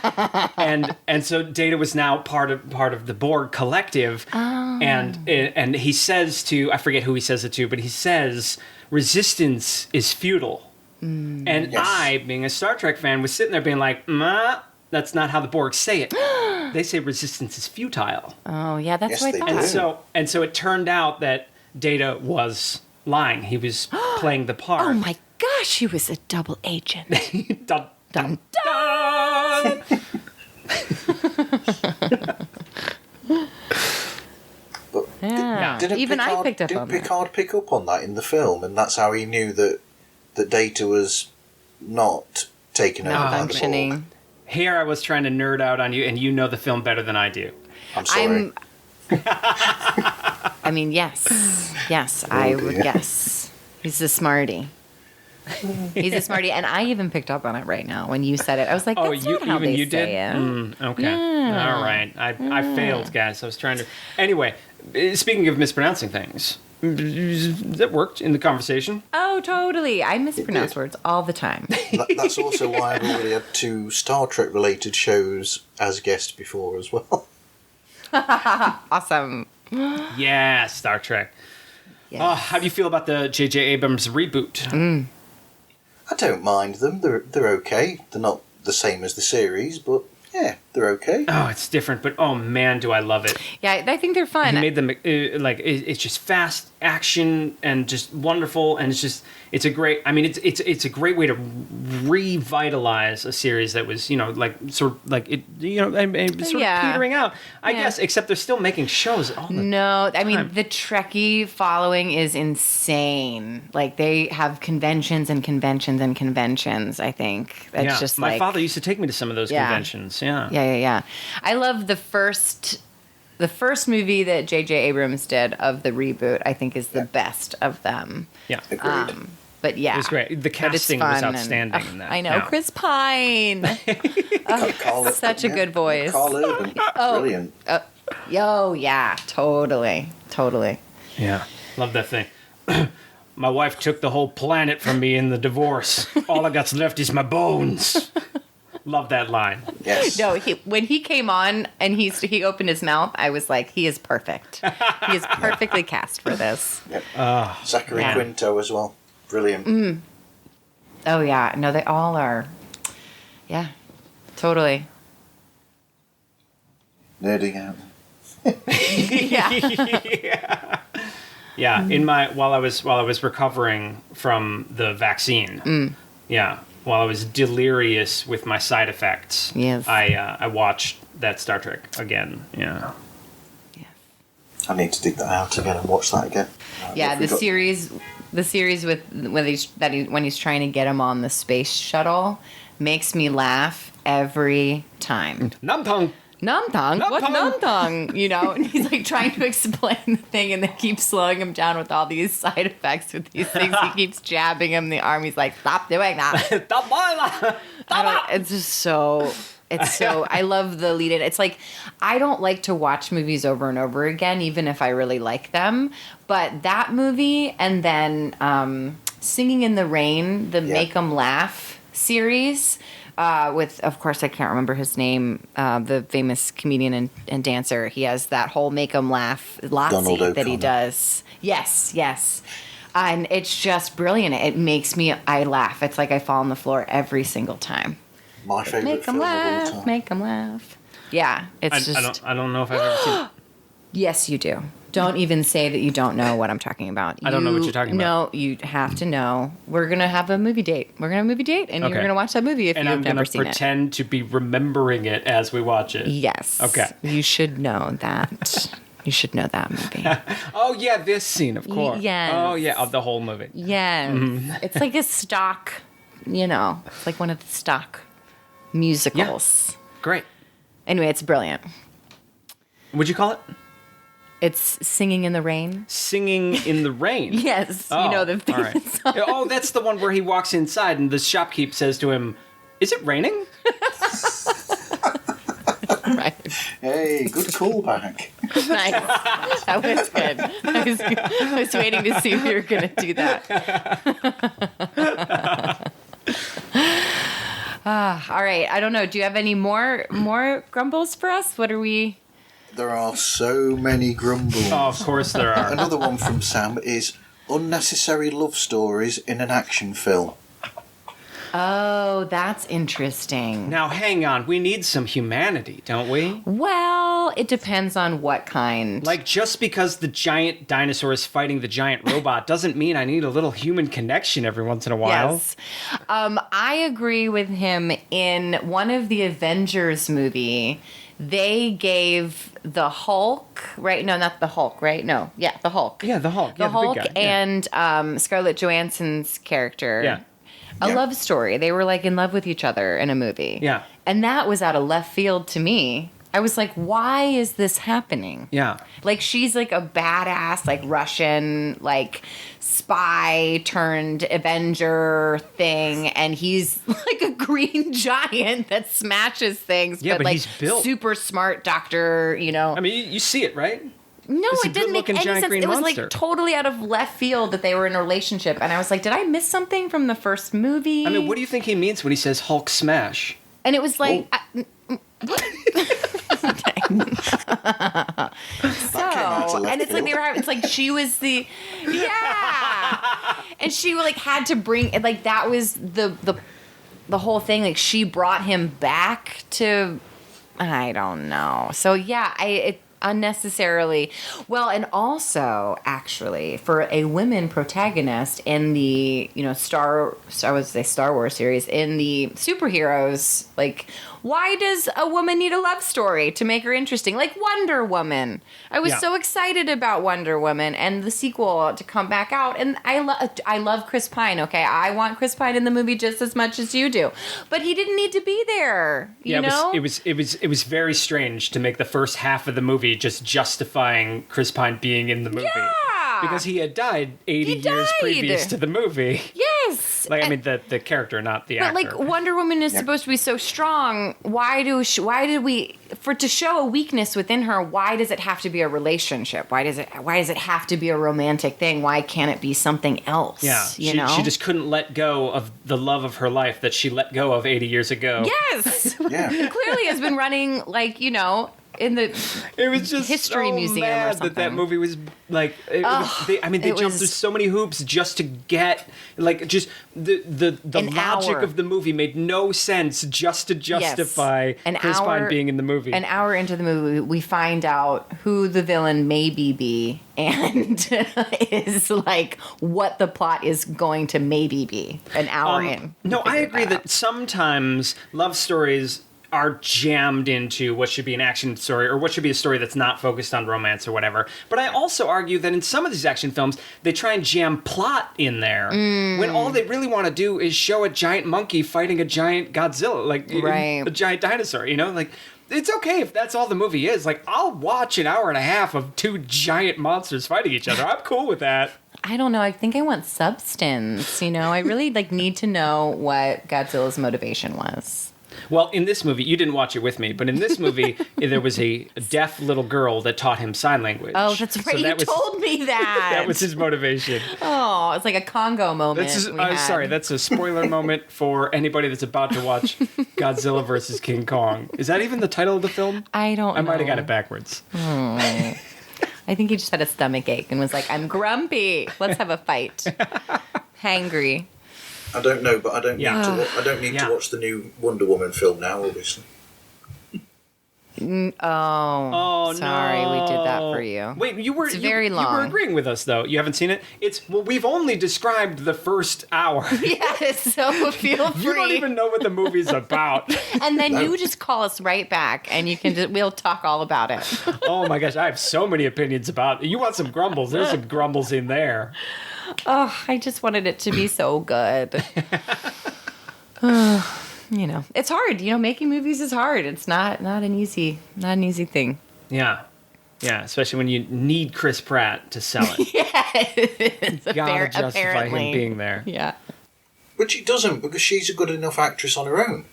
and so Data was now part of the Borg collective. Oh. And he says to, I forget who he says it to, but he says resistance is futile. And Yes. I, being a Star Trek fan, was sitting there being like, that's not how the Borg say it. They say resistance is futile. Oh, yeah, that's Yes, what I they thought. do. And so it turned out that Data was lying. He was playing the part. Oh my gosh, he was a double agent. Dun, Dun, dun. But Yeah. didn't Even I Picard, picked up didn't on that. Picard pick up on that in the film, and that's how he knew that Data was not taken over by the Borg? Malfunctioning. Here I was trying to nerd out on you, and you know the film better than I do. I'm sorry. I mean, yes. Yes, I would dear. guess. He's a smarty. He's a smarty, and I even picked up on it right now when you said it. I was like, "That's not how they say it." Okay. Yeah. All right. I failed, guys. I was trying to. Anyway, speaking of mispronouncing things, that worked in the conversation. Oh, totally. I mispronounce words all the time. That's also why I've already had 2 Star Trek related shows as guests before as well. Awesome. Yeah, Star Trek. Yes. How do you feel about the J.J. Abrams reboot? I don't mind them. They're okay. They're not the same as the series, but yeah, they're okay. Oh, it's different, but oh man, do I love it. Yeah, I think they're fun. He made them it's just fast action and just wonderful, and it's a great. I mean, it's a great way to revitalize a series that was sort of petering out. I guess, except they're still making shows all the No, I mean, time. the Trekkie following is insane. Like, they have conventions and conventions and conventions, I think. That's just my like... father used to take me to some of those conventions. Yeah. I love the first movie that J.J. Abrams did of the reboot, I think is the best of them. Yeah. Agreed. But yeah. It was great. The But it's casting was fun outstanding in that. I know. Yeah. Chris Pine. Such a good voice. Carl Urban. Brilliant. Oh, yeah. Totally. Yeah. Love that thing. My wife took the whole planet from me in the divorce. All I got left is my bones. Love that line. Yes. No, when he came on and he opened his mouth, I was like, he is perfect. He is perfectly cast for this. Yep. Zachary Yeah. Quinto as well. Brilliant. Oh, yeah. No, they all are. Yeah, totally. Nerding out. Yeah. Yeah, while I was recovering from the vaccine. Yeah, while I was delirious with my side effects. Yes. I watched that Star Trek again. Yeah. I need to dig that out again and watch that again. Yeah, the series with when he's trying to get him on the space shuttle makes me laugh every time. Namtong. Namtong? What Namtong? Namtong? You know, and he's like trying to explain the thing, and they keep slowing him down with all these side effects with these things. He keeps jabbing him in the arm. He's like, "Stop doing that." It's just so. It's so. I love the lead in. It's like I don't like to watch movies over and over again, even if I really like them. But that movie, and then Singing in the Rain, the Make 'Em Laugh series. With, of course, I can't remember his name, the famous comedian and dancer. He has that whole Make 'Em Laugh Lotsie that he does. Yes. And it's just brilliant. It makes I laugh. It's like I fall on the floor every single time. My favourite Make 'em film of all laugh, time. make 'em laugh. Yeah, it's just... I don't know if I've ever seen it. Yes, you do. Don't even say that you don't know what I'm talking about. I don't know what you're talking about. No, you have to know. We're going to have a movie date. And you're going to watch that movie if you've I'm never gonna seen it. pretend to be remembering it as we watch it. Yes. Okay. You should know that. You should know that movie. Oh yeah, this scene, of course. yes. Oh yeah, of the whole movie. Yes. It's like a stock, it's like one of the stock musicals. Great. Anyway, it's brilliant. What'd you call it? It's Singing in the Rain. Singing in the Rain. Yes. Oh, You know the all right. famous song. Oh, that's the one where he walks inside and the shopkeep says to him, "Is it raining?" Right. Hey, good callback. Nice. That was good. I was waiting to see if you were going to do that. All right. I don't know. Do you have any more grumbles for us? What are we... There are so many grumbles. Oh, of course there are. Another one from Sam is unnecessary love stories in an action film. Oh, that's interesting. Now, hang on. We need some humanity, don't we? Well, it depends on what kind. Like, just because the giant dinosaur is fighting the giant robot doesn't mean I need a little human connection every once in a while. Yes. I agree with him. In one of the Avengers movie, they gave the Hulk, right? No, not the Hulk, right? No. Yeah, the Hulk. Yeah, the Hulk. The Yeah, Hulk big guy. Yeah. and Scarlett Johansson's character. Yeah. A love story. They were like in love with each other in a movie. Yeah. And that was out of left field to me. I was like, why is this happening? Yeah. Like, she's like a badass, like Russian, like spy turned Avenger thing. And he's like a green giant that smashes things. Yeah, but like he's built. super smart doctor, I mean, you see it, right? No, It's a it didn't make good-looking any giant sense. green It was monster. like totally out of left field that they were in a relationship. And I was like, did I miss something from the first movie? I mean, what do you think he means when he says Hulk smash? And it was like, And it's like they were having, it's like she was the, and she like had to bring, like that was the whole thing. Like she brought him back to, I don't know. So it unnecessarily and also actually for a women protagonist in the Star Wars series, in the superheroes, like why does a woman need a love story to make her interesting? Like Wonder Woman. I was so excited about Wonder Woman and the sequel to come back out, and I love Chris Pine. Okay, I want Chris Pine in the movie just as much as you do, but he didn't need to be there. You know? It was very strange to make the first half of the movie just justifying Chris Pine being in the movie. Yeah. Because he had died 80 years previous to the movie. Yes. Like, I mean, the character, not the actor. But, like, Wonder Woman is supposed to be so strong. Why did we, to show a weakness within her, why does it have to be a relationship? Why does it have to be a romantic thing? Why can't it be something else? Yeah. She just couldn't let go of the love of her life that she let go of 80 years ago. Yes. Yeah. Clearly has been running, like, in the it was just history so museum mad or something. that movie was like they jumped through so many hoops just to get like just the logic of the movie made no sense just to justify Chris Pine being in the movie. An hour into the movie, we find out who the villain maybe be, and is like what the plot is going to maybe be. An hour in. No, I agree that sometimes love stories are jammed into what should be an action story or what should be a story that's not focused on romance or whatever. But I also argue that in some of these action films, they try and jam plot in there when all they really want to do is show a giant monkey fighting a giant Godzilla, like a giant dinosaur, Like, it's okay if that's all the movie is. Like, I'll watch an hour and a half of two giant monsters fighting each other. I'm cool with that. I don't know. I think I want substance, I really need to know what Godzilla's motivation was. Well, in this movie, you didn't watch it with me, but in this movie, there was a deaf little girl that taught him sign language. Oh, that's right. You told me that. That was his motivation. Oh, it's like a Congo moment. Sorry, that's a spoiler moment for anybody that's about to watch Godzilla versus King Kong. Is that even the title of the film? I don't know. I might have got it backwards. I think he just had a stomach ache and was like, I'm grumpy. Let's have a fight. Hangry. I don't know, but I don't need to watch the new Wonder Woman film now, obviously. Oh, sorry, we did that for you. Wait, it's very long. You were agreeing with us, though. You haven't seen it? We've only described the first hour. Yes, so feel free. You don't even know what the movie's about. And then you just call us right back, and we'll talk all about it. Oh my gosh, I have so many opinions about it. You want some grumbles? There's some grumbles in there. Oh, I just wanted it to be so good. It's hard. Making movies is hard. It's not an easy thing. Yeah, especially when you need Chris Pratt to sell it. Yeah, gotta justify him being there. Yeah, but she doesn't because she's a good enough actress on her own.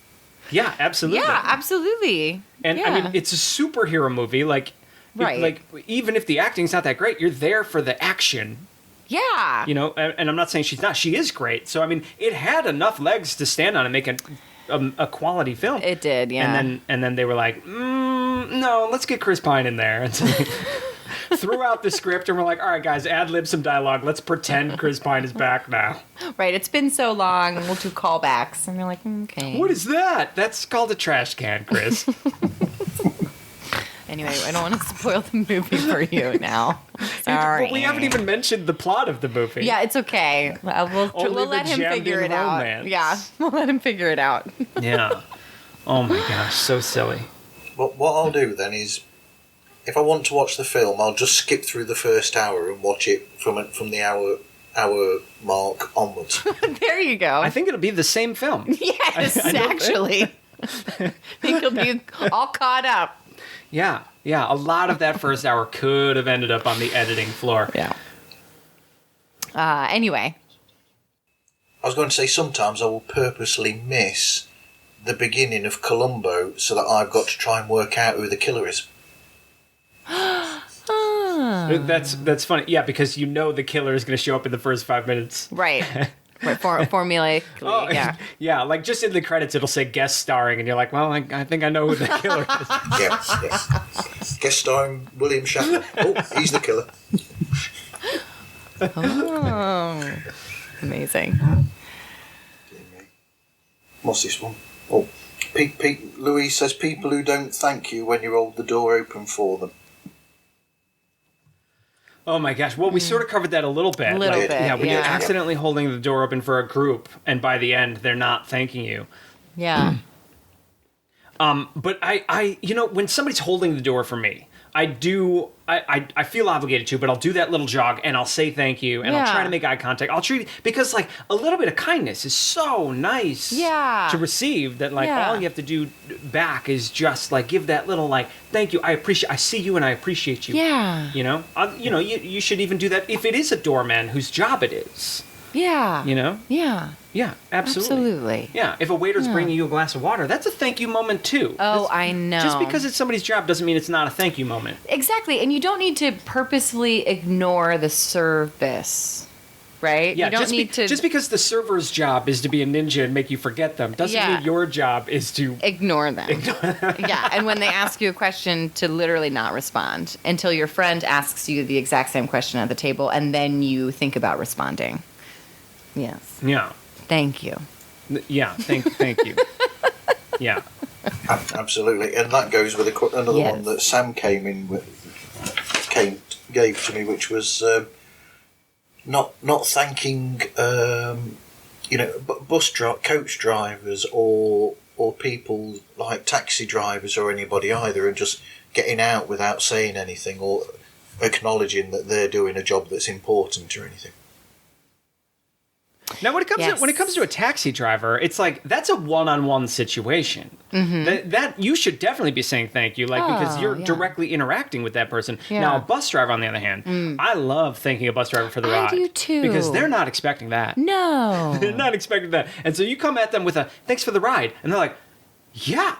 Yeah, absolutely. Yeah, absolutely. And I mean, it's a superhero movie. Like, like even if the acting's not that great, you're there for the action. Yeah. And I'm not saying she's not. She is great. So, I mean, it had enough legs to stand on and make a quality film. It did, yeah. And then they were like, no, let's get Chris Pine in there. And so they threw out the script and we're like, all right, guys, ad-lib some dialogue. Let's pretend Chris Pine is back now. Right. It's been so long. We'll do callbacks. And you're like, okay. What is that? That's called a trash can, Chris. Anyway, I don't want to spoil the movie for you now. Sorry. But we haven't even mentioned the plot of the movie. Yeah, it's okay. We'll let him figure it out. Romance. Yeah, we'll let him figure it out. Yeah. Oh my gosh, so silly. Well, what I'll do then is, if I want to watch the film, I'll just skip through the first hour and watch it from the hour mark onwards. There you go. I think it'll be the same film. Yes, actually. I think you'll be all caught up. Yeah. A lot of that first hour could have ended up on the editing floor. Yeah. Anyway. I was going to say sometimes I will purposely miss the beginning of Columbo so that I've got to try and work out who the killer is. That's funny. Yeah, because the killer is going to show up in the first 5 minutes. Right. Formulaically, yeah. Yeah, like just in the credits it'll say guest starring and you're like, well, I think I know who the killer is. Yes. Guest starring William Shatner. Oh, he's the killer. Oh, amazing. What's this one? Oh, Louise says people who don't thank you when you hold the door open for them. Oh my gosh. Well, we sort of covered that a little bit. Little bit, Yeah, when you're yeah. accidentally holding the door open for a group, and by the end, they're not thanking you. Yeah. But I, when somebody's holding the door for me, I feel obligated to, but I'll do that little jog and I'll say thank you and I'll try Yeah. to make eye contact. I'll treat because like a little bit of kindness is so nice Yeah. to receive that like Yeah. all you have to do back is just like give that little like thank you. I see you and I appreciate you. Yeah. You should even do that if it is a doorman whose job it is. Yeah. Yeah. Yeah, absolutely. Absolutely. Yeah, if a waiter's bringing you a glass of water, that's a thank you moment too. Oh, I know. Just because it's somebody's job doesn't mean it's not a thank you moment. Exactly. And you don't need to purposely ignore the service, right? Yeah, you don't need to just because the server's job is to be a ninja and make you forget them doesn't Yeah. mean your job is to ignore them. Yeah. And when they ask you a question, to literally not respond until your friend asks you the exact same question at the table, and then you think about responding. Yes. Yeah. Thank you. Yeah, thank you. Yeah. Absolutely, and that goes with another Yes. one that Sam gave to me, which was not thanking coach drivers or people like taxi drivers or anybody either, and just getting out without saying anything or acknowledging that they're doing a job that's important or anything. Now, when it comes to a taxi driver, it's like that's a one-on-one situation. Mm-hmm. That you should definitely be saying thank you, because you're directly interacting with that person. Yeah. Now, a bus driver, on the other hand, I love thanking a bus driver for the ride. I do too. Because they're not expecting that. No. They're not expecting that, and so you come at them with a thanks for the ride, and they're like, yeah.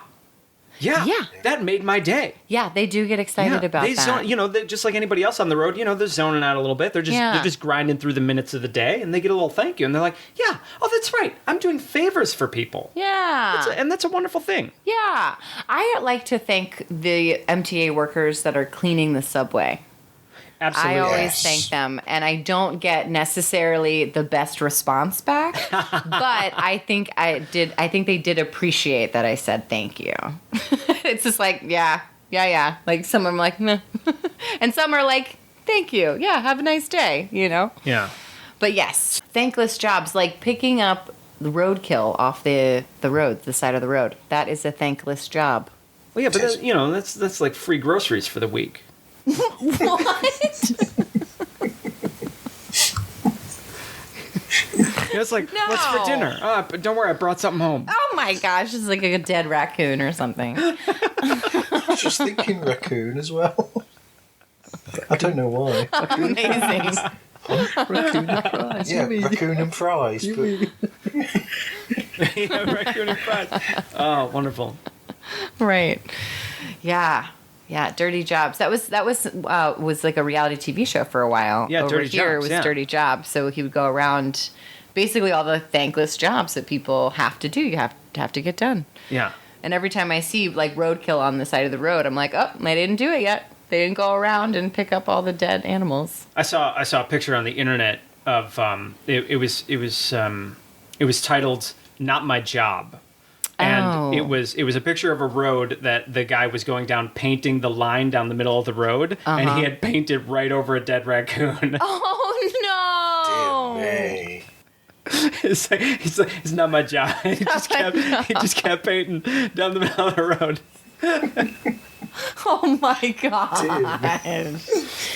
Yeah, that made my day. Yeah, they do get excited about that. They're just like anybody else on the road, they're zoning out a little bit. They're just grinding through the minutes of the day, and they get a little thank you, and they're like, yeah, oh, that's right. I'm doing favors for people. Yeah. And that's a wonderful thing. Yeah. I like to thank the MTA workers that are cleaning the subway. Absolutely. I always thank them, and I don't get necessarily the best response back, but I think they did appreciate that I said thank you. It's just like, yeah. Like some are like, meh. And some are like, thank you. Yeah, have a nice day, Yeah. But yes, thankless jobs like picking up the roadkill off the road, the side of the road. That is a thankless job. Well, yeah, but that's like free groceries for the week. What? It's like, No. what's for dinner? But don't worry, I brought something home. Oh my gosh, it's like a dead raccoon or something. I was just thinking raccoon as well. I don't know why. Amazing. Raccoon and fries. Yeah, raccoon and fries. Oh, wonderful. Right. Yeah. Yeah, Dirty Jobs. That was like a reality TV show for a while. Yeah, Over Dirty here Jobs, was yeah. Dirty Jobs. So he would go around basically all the thankless jobs that people have to do. You have to get done. Yeah. And every time I see like roadkill on the side of the road, I'm like, oh, they didn't do it yet. They didn't go around and pick up all the dead animals. I saw a picture on the internet of it was titled "Not My Job." And it was a picture of a road that the guy was going down, painting the line down the middle of the road, and he had painted right over a dead raccoon. Oh no! Dear me. It's not my job. He just kept painting down the middle of the road. Oh my gosh.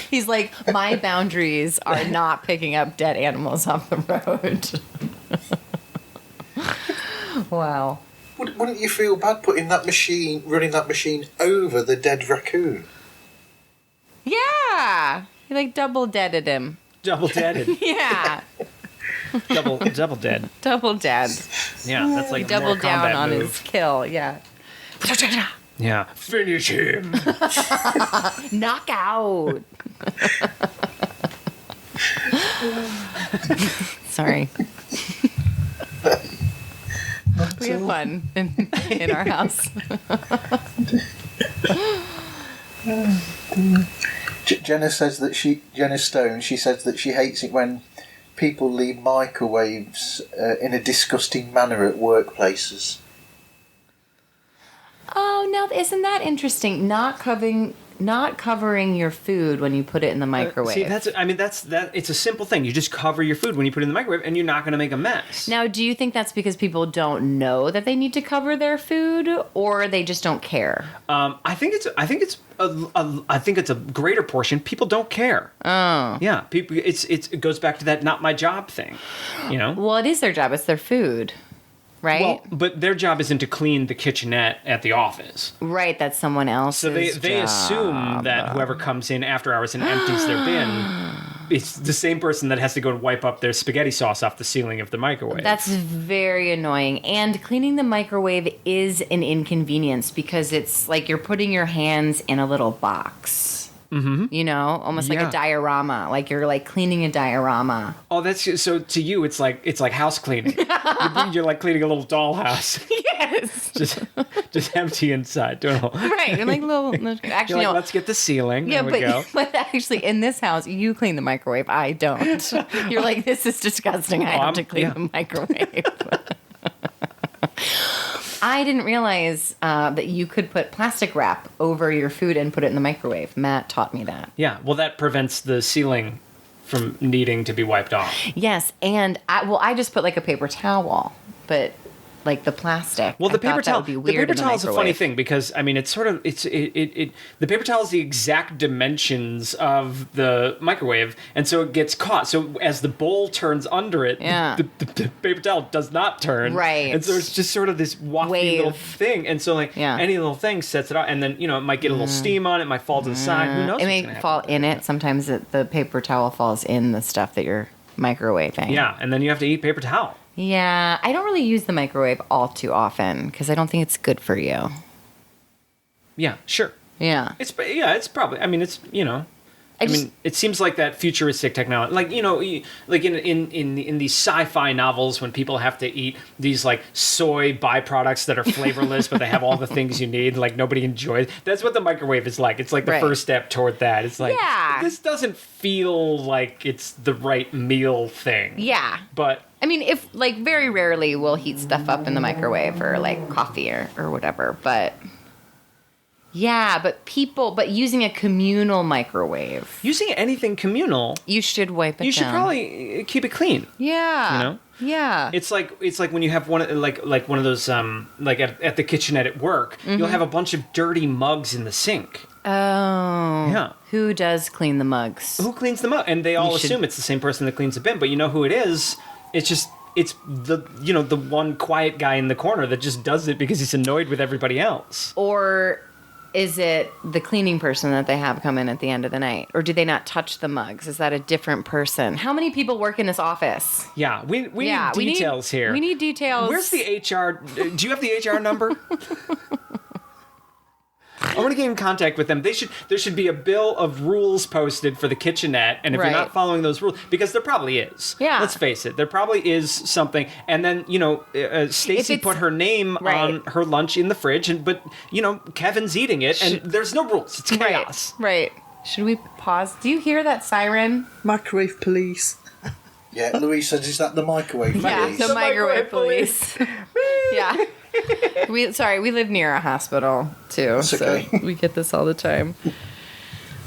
He's like, my boundaries are not picking up dead animals off the road. Wow. Wouldn't you feel bad running that machine over the dead raccoon? Yeah. He like double deaded him. Double deaded. Yeah. double dead. Double dead. Yeah, that's like a Double Mortal down Kombat on move. his kill. Yeah. Yeah. Finish him. Knockout. Sorry. We have fun in our house. Jenna says that Jenna Stone, she says that she hates it when people leave microwaves in a disgusting manner at workplaces. Oh, now isn't that interesting? Not covering your food when you put it in the microwave. See, that's it's a simple thing. You just cover your food when you put it in the microwave, and you're not going to make a mess. Now, do you think that's because people don't know that they need to cover their food, or they just don't care? I think it's a greater portion. People don't care. Oh, Yeah, people. It goes back to that not my job thing. You know. well, it is their job. It's their food, right? Well, but their job isn't to clean the kitchenette at the office. Right, that's someone else's So they job. assume that whoever comes in after hours and empties their bin, it's the same person that has to go and wipe up their spaghetti sauce off the ceiling of the microwave. That's very annoying. And cleaning the microwave is an inconvenience because it's like you're putting your hands in a little box. Mm-hmm. You know, almost like Yeah. a diorama. Like you're like cleaning a diorama. Oh, that's so to you. It's like house cleaning. You're like cleaning a little dollhouse, Yes. just empty inside. Doing a little, Right. You're like little. Actually, you're like, no. let's get the ceiling. Yeah, there we go. but actually, in this house, you clean the microwave. I don't. You're like, this is disgusting. I have to clean the microwave. I didn't realize that you could put plastic wrap over your food and put it in the microwave. Matt taught me that. Yeah, well, that prevents the ceiling from needing to be wiped off. Yes, and I just put like a paper towel, but like the plastic. Well, the I paper thought that towel. would be The weird paper in the towel is a funny microwave. thing because I mean, it's sort of the paper towel is the exact dimensions of the microwave, and so it gets caught. So as the bowl turns under it, Yeah. the paper towel does not turn. Right. And so it's just sort of this wafty Wave. little thing, and so like Yeah. any little thing sets it out, and then it might get a little steam on it, might fall to the side. Who knows? It what's may gonna fall happen. in it. Sometimes the paper towel falls in the stuff that you're microwaving. Yeah, and then you have to eat paper towel. Yeah, I don't really use the microwave all too often because I don't think it's good for you. Yeah, sure. Yeah. It's probably. I mean, it's I just- mean, it seems like that futuristic technology, like like in these sci-fi novels, when people have to eat these like soy byproducts that are flavorless, but they have all the things you need, like nobody enjoys. That's what the microwave is like. It's like the Right. first step toward that. It's like Yeah. this doesn't feel like it's the right meal thing. Yeah. But I mean, if like very rarely we'll heat stuff up in the microwave or like coffee or whatever, but yeah, but using a communal microwave, using anything communal, you should wipe it you should down. probably keep it clean. Yeah. You know? Yeah. It's like when you have one of those like at the kitchenette at work, Mm-hmm. you'll have a bunch of dirty mugs in the sink. Oh. Yeah. Who does clean the mugs? Who cleans them up? And they all You should- assume it's the same person that cleans the bin, but you know who it is? It's the the one quiet guy in the corner that just does it because he's annoyed with everybody else. Or is it the cleaning person that they have come in at the end of the night? Or do they not touch the mugs? Is that a different person? How many people work in this office? Yeah, we need details here. We need details. Where's the HR? Do you have the HR number? I want to get in contact with them. There should be a bill of rules posted for the kitchenette, and if you're Right. not following those rules, because there probably is. Yeah. Let's face it, there probably is something. And then Stacy it's- put her name Right. on her lunch in the fridge, but Kevin's eating it, and there's no rules. It's chaos. Right. Should we pause? Do you hear that siren? Microwave police. Yeah, Louise says, is that the microwave Yeah, police? the microwave microwave police. Yeah. We live near a hospital too, That's okay. so we get this all the time.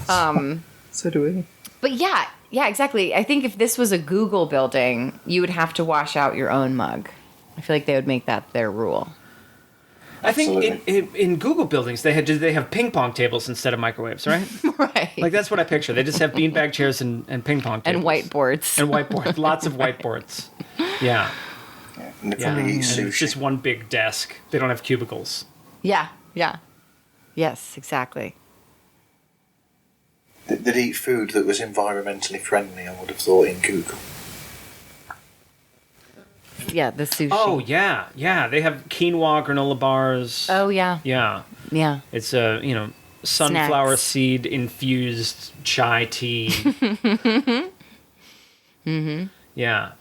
So do we. But yeah, exactly. I think if this was a Google building, you would have to wash out your own mug. I feel like they would make that their rule. I think Absolutely. in Google buildings they have ping pong tables instead of microwaves, right? Right. Like that's what I picture. They just have beanbag chairs and ping pong tables. and whiteboards. And whiteboards. Lots of whiteboards. Yeah. And they Yeah. probably eat And it's sushi. just one big desk. They don't have cubicles. Yeah. Yes, exactly. They'd eat food that was environmentally friendly, I would have thought, in Google. Yeah, the sushi. Oh yeah, yeah. They have quinoa granola bars. Oh, yeah. Yeah. Yeah. It's a sunflower Snacks. seed infused chai tea. Mm-hmm. Yeah.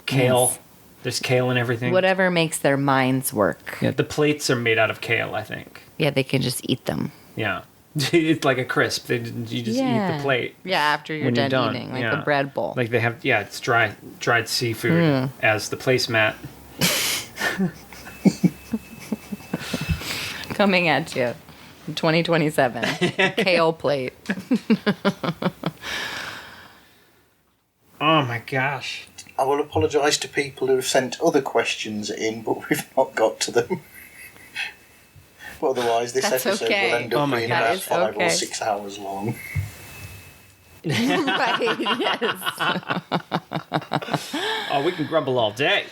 Kale. Yes. There's kale in everything. Whatever makes their minds work. Yeah, the plates are made out of kale, I think. Yeah, they can just eat them. Yeah. It's like a crisp. You just eat the plate. Yeah, after you're when you're done done, eating, like yeah. a bread bowl. Like they have, it's dried seafood as the placemat. Coming at you. 2027. Kale plate. Oh my gosh. I will apologise to people who have sent other questions in, but we've not got to them. Otherwise, this That's episode okay. will end up being That about is 5 okay. or 6 hours long. Right, yes. Oh, we can grumble all day.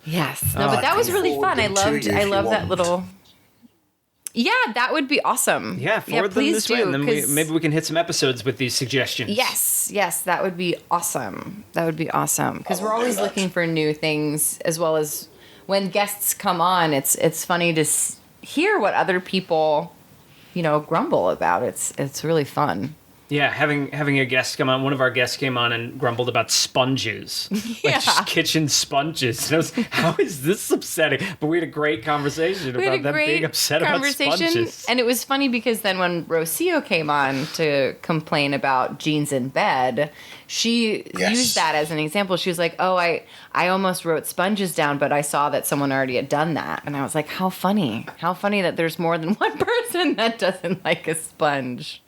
Yes. No, but that I was can really forward fun. I them to loved you if I you love that want. little. Yeah, that would be awesome. Yeah, forward them please this way, do, and then 'cause- maybe we can hit some episodes with these suggestions. Yes, that would be awesome. That would be awesome because I we're will do always that. looking for new things, as well as when guests come on. It's funny to hear what other people, grumble about. It's really fun. Yeah, having a guest come on. One of our guests came on and grumbled about sponges, like just kitchen sponges. And I was, how is this upsetting? But we had a great conversation We had about a them great being upset about sponges. and it was funny because then when Rocio came on to complain about jeans in bed, she Yes. used that as an example. She was like, "Oh, I almost wrote sponges down, but I saw that someone already had done that," and I was like, "How funny! How funny that there's more than one person that doesn't like a sponge."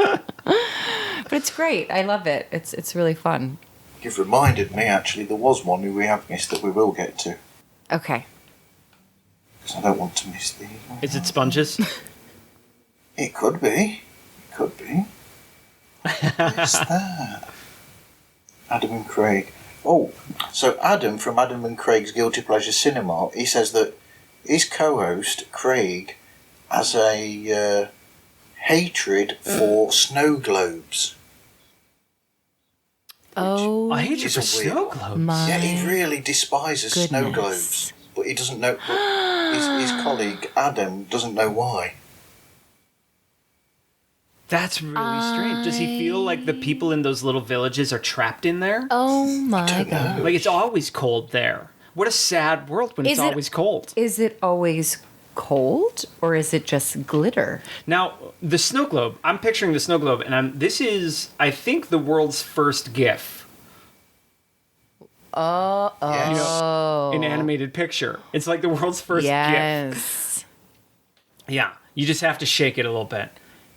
But it's great. I love it. It's really fun. You've reminded me, actually, there was one who we have missed that we will get to. Okay. Because I don't want to miss the... Is it sponges? It could be. It could be. What's that? Adam and Craig. Oh, so Adam from Adam and Craig's Guilty Pleasure Cinema, he says that his co-host, Craig, has a hatred for snow globes. Oh, I hate you It's for a weird snow one. globes. my Yeah, he really despises snow goodness. globes. But he doesn't know... But his colleague, Adam, doesn't know why. That's really strange. Does he feel like the people in those little villages are trapped in there? Oh my don't know. god. Like it's always cold there. What a sad world when it's Is it- always cold. Is it always cold or is it just glitter? Now, the snow globe, I'm picturing the snow globe, and this is, I think, the world's first GIF. Yes. An animated picture. It's like the world's first GIF. Yes. Yeah, you just have to shake it a little bit,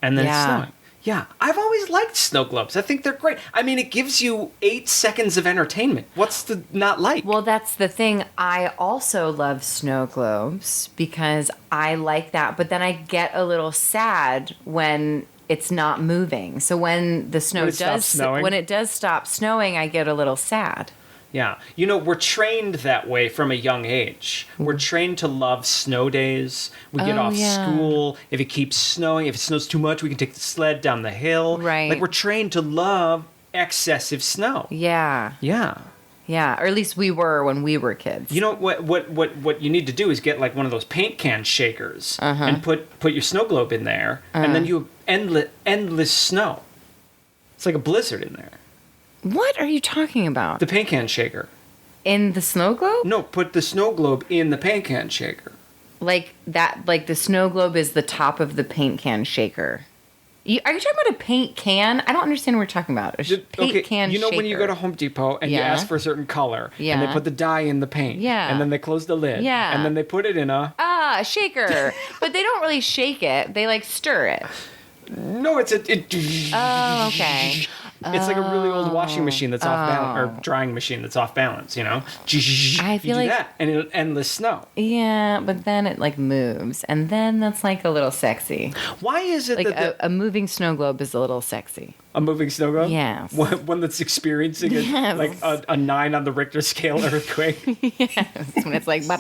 and then it's Yeah. snowing. Yeah, I've always liked snow globes. I think they're great. I mean, it gives you 8 seconds of entertainment. What's to not like? Well, that's the thing. I also love snow globes because I like that, but then I get a little sad when it's not moving. So when the snow When it stops snowing? when it does stop snowing, I get a little sad. Yeah. You know, we're trained that way from a young age. We're trained to love snow days. We get Oh, off yeah. school. If it keeps snowing, if it snows too much, we can take the sled down the hill. Right. Like, we're trained to love excessive snow. Yeah. Yeah. Yeah, or at least we were when we were kids. You know what you need to do is get like one of those paint can shakers and put your snow globe in there, and then you have endless snow. It's like a blizzard in there. What are you talking about? The paint can shaker. In the snow globe? No, put the snow globe in the paint can shaker. Like that, like the snow globe is the top of the paint can shaker. Are you talking about a paint can? I don't understand what we're talking about. A paint can you know when you shaker. go to Home Depot and you Yeah. ask for a certain color, and Yeah. they put the dye in the paint, Yeah. and then they close the lid, Yeah. and then they put it in a. A shaker. But they don't really shake it. They like stir it. No, it's a. Oh, okay. It's like a really old washing machine that's off balance, or drying machine that's off balance. You know, I you feel do like- that, and it'll endless snow. Yeah, but then it like moves, and then that's like a little sexy. Why is it Like that a moving snow globe is a little sexy. a moving snow globe? Yes. One that's experiencing Yes. like a 9 on the Richter scale earthquake. When it's like, you're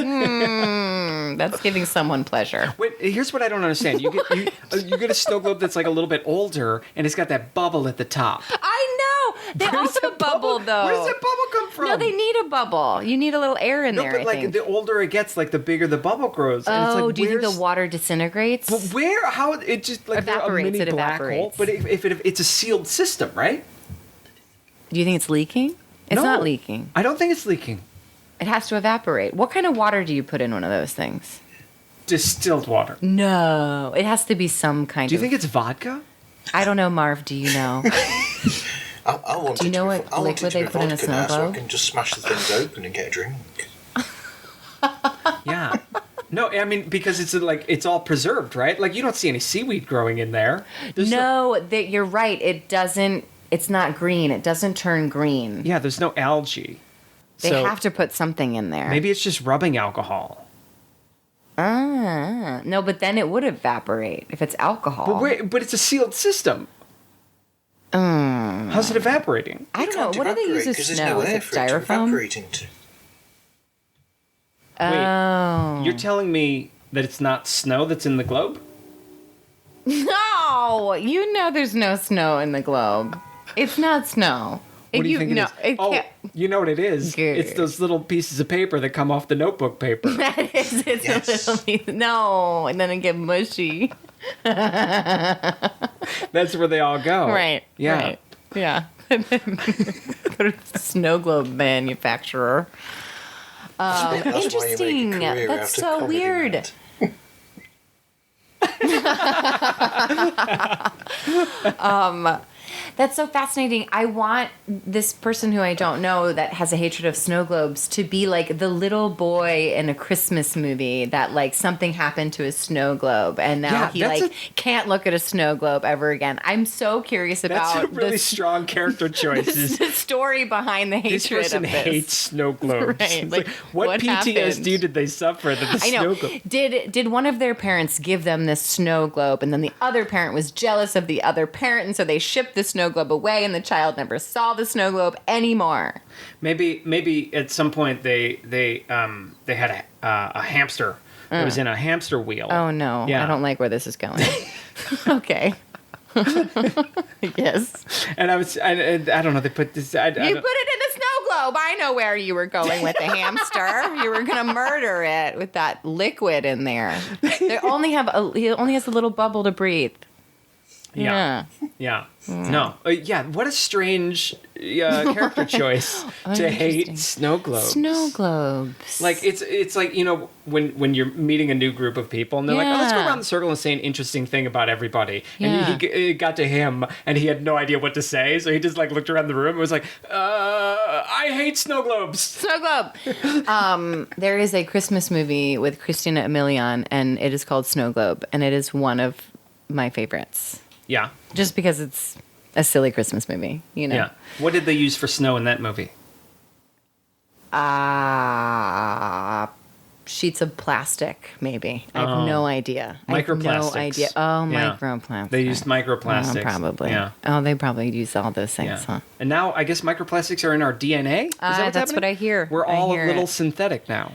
like, that's giving someone pleasure. Wait, here's what I don't understand. You get a snow globe that's like a little bit older, and it's got that bubble at the top. I know. They Where's also that have a bubble, though. Where does that bubble come from? No, they need a bubble. You need a little air in No, there, but I like think. the older it gets, like the bigger the bubble grows. And it's Oh, like, do you think the where's- water disintegrates? But where? How it just like they're a Evaporates, mini it black hole? evaporates. But if it's a sealed system, right? Do you think it's leaking? It's No. not leaking. I don't think it's leaking. It has to evaporate. What kind of water do you put in one of those things? distilled water. No, it has to be some kind Do you of. think it's vodka? I don't know, Marv. Do you know? I want Do you know what liquid they put in a snow so I globe? can just smash the things open and get a drink. Yeah. No, I mean, because it's all preserved, right? Like, you don't see any seaweed growing in there. No, you're right. It doesn't. It's not green. It doesn't turn green. Yeah, there's no algae. They So have to put something in there. maybe it's just rubbing alcohol. No, but then it would evaporate if it's alcohol. But it's a sealed system. How's it evaporating? I don't know. What do they use as Because there's snow? no Is air it for it to styrofoam? evaporate into. Oh. You're telling me that it's not snow that's in the globe? No, you know there's no snow in the globe. It's not snow. What do you think it is? It Oh, can't. you know what it is? Good. It's those little pieces of paper that come off the notebook paper. That is, it's Yes. a little piece. No, and then it get mushy. That's where they all go. Right. Yeah. Right. Yeah. Go to the snow globe manufacturer. That's why you make a Interesting. career That's out of so comedy, weird. Matt. That's so fascinating. I want this person who I don't know that has a hatred of snow globes to be like the little boy in a Christmas movie that like something happened to his snow globe and now Yeah, he that's like can't look at a snow globe ever again. I'm so curious That's about a really strong character choice. the story behind the This hatred person of this. hates snow globes. Right, It's like, what what PTSD happened? did they suffer that the I snow know. globe? Did one of their parents give them this snow globe, and then the other parent was jealous of the other parent, and so they shipped the snow globe away, and the child never saw the snow globe anymore? Maybe at some point they had a hamster that was in a hamster wheel. Oh no, Yeah. I don't like where this is going. Okay. Yes. And I don't know. They put this. I You put it in the snow globe. I know where you were going with the hamster. You were gonna murder it with that liquid in there. He only has a little bubble to breathe. Yeah. No. Yeah. What a strange character choice to hate Interesting. snow globes. Snow globes. Like it's like, you know, when you're meeting a new group of people and they're like, oh, let's go Yeah. around the circle and say an interesting thing about everybody. Yeah. And it got to him and he had no idea what to say, so he just like looked around the room and was like, I hate snow globes. Snow globe. There is a Christmas movie with Christina Milian, and it is called Snow Globe, and it is one of my favorites. Yeah. Just because it's a silly Christmas movie, you know. Yeah. What did they use for snow in that movie? Sheets of plastic, maybe. I have no idea. I have Microplastics. no idea. Oh, Yeah. microplastics. They used microplastics. Probably. Yeah. Oh, they probably use all those things, Yeah. huh? And now I guess microplastics are in our DNA. Is that what's That's happening? what I hear. We're I all hear a little it. synthetic now.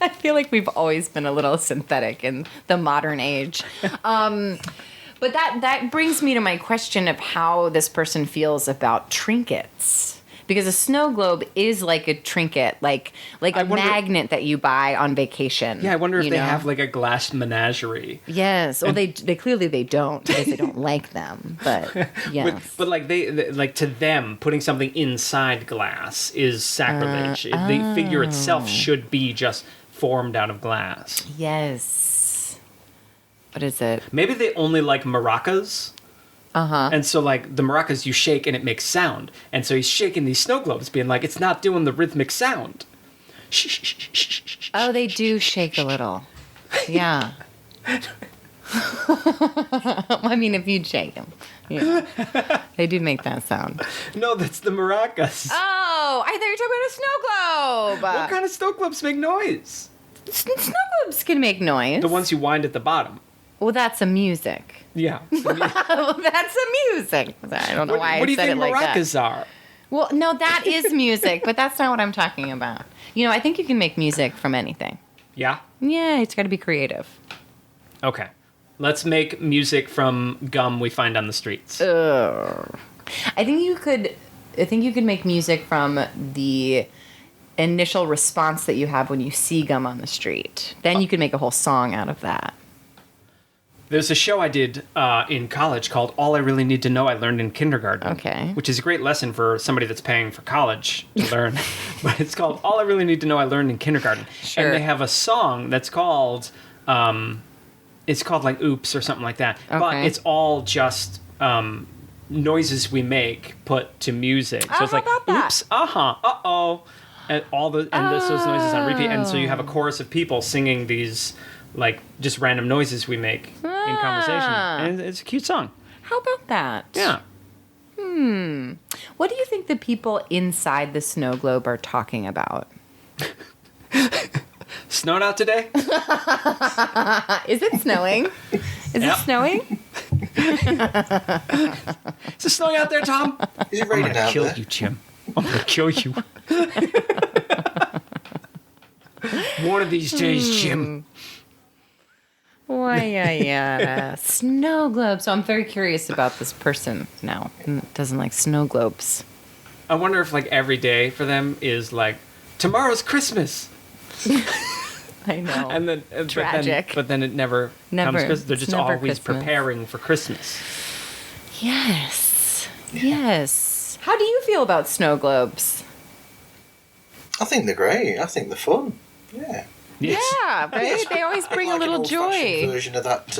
I feel like we've always been a little synthetic in the modern age. But that brings me to my question of how this person feels about trinkets. Because a snow globe is like a trinket, like I a wonder- magnet that you buy on vacation. Yeah, I wonder if you they know? have like a glass menagerie. Yes. Well, they clearly they don't because they don't like them. But yes. But like they like to them, putting something inside glass is sacrilege. The figure itself should be just formed out of glass. Yes. What is it? Maybe they only like maracas. Uh-huh. And so, like, the maracas you shake and it makes sound. And so he's shaking these snow globes, being like, it's not doing the rhythmic sound. Oh, they do shake a little. Yeah. I mean, if you'd shake them. Yeah. They do make that sound. No, that's the maracas. Oh, I thought you were talking about a snow globe. What kind of snow globes make noise? Snow globes can make noise. The ones you wind at the bottom. Well, that's a music. Yeah. Well, that's a music. I don't know why What do I you said think it like that. maracas are? Well, no, that is music, but that's not what I'm talking about. You know, I think you can make music from anything. Yeah? Yeah, it's got to be creative. Okay. Let's make music from gum we find on the streets. I think you could make music from the initial response that you have when you see gum on the street. Then you could make a whole song out of that. There's a show I did in college called All I Really Need to Know I Learned in Kindergarten. Okay. Which is a great lesson for somebody that's paying for college to learn. But it's called All I Really Need to Know I Learned in Kindergarten. Sure. And they have a song that's called, it's called like Oops or something like that. But Okay. it's all just noises we make put to music. So Oh, it's like, how about that? oops, uh-huh, uh-oh. And those noises on repeat. And so you have a chorus of people singing these like just random noises we make in conversation. And it's a cute song. How about that? Yeah. What do you think the people inside the snow globe are talking about? Snowed out today? Is it snowing? Is Yep. it snowing? Is it snowing out there, Tom? Is it I'm raining gonna out kill there? you, Jim. I'm gonna kill you. One of these days, Jim. Why, yeah. Snow globe. So I'm very curious about this person now. Doesn't like snow globes. I wonder if like every day for them is like tomorrow's Christmas, I know. and then Tragic. But then it never Never. comes because they're It's just never always Christmas. preparing for Christmas. Yes. Yes. How do you feel about snow globes? I think they're great. I think they're fun. Yeah. Yes. Yeah, right? They always bring like a little an old-fashioned joy. version of that.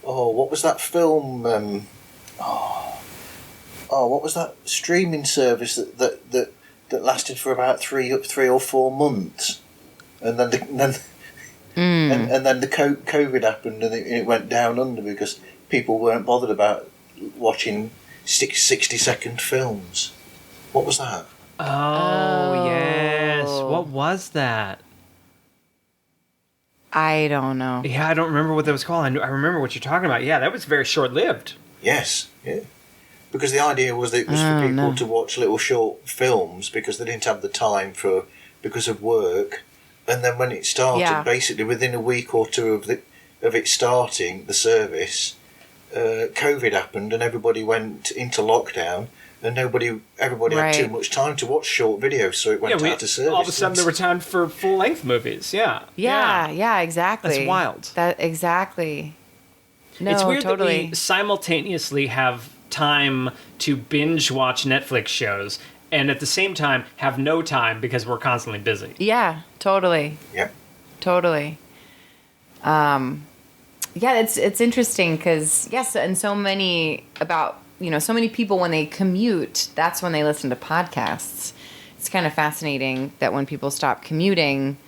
What was that film? What was that streaming service that lasted for about three or 4 months, and then and then the COVID happened and it went down under because people weren't bothered about watching 60-second films. What was that? Oh, yes. What was that? I don't know. Yeah, I don't remember what that was called. I remember what you're talking about. Yeah, that was very short-lived. Yes, yeah. Because the idea was that it was for people to watch little short films because they didn't have the time because of work. And then when it started, basically within a week or two of it starting, the service, COVID happened and everybody went into lockdown and everybody had too much time to watch short videos, so it went out of service. All of a sudden there were time for full-length movies. Yeah. Yeah, exactly. That's wild. Exactly. No, It's weird totally. that we simultaneously have time to binge watch Netflix shows and at the same time have no time because we're constantly busy. Yeah, totally. Yep. Totally. Yeah, it's interesting because and so many people when they commute, that's when they listen to podcasts. It's kind of fascinating that when people stop commuting,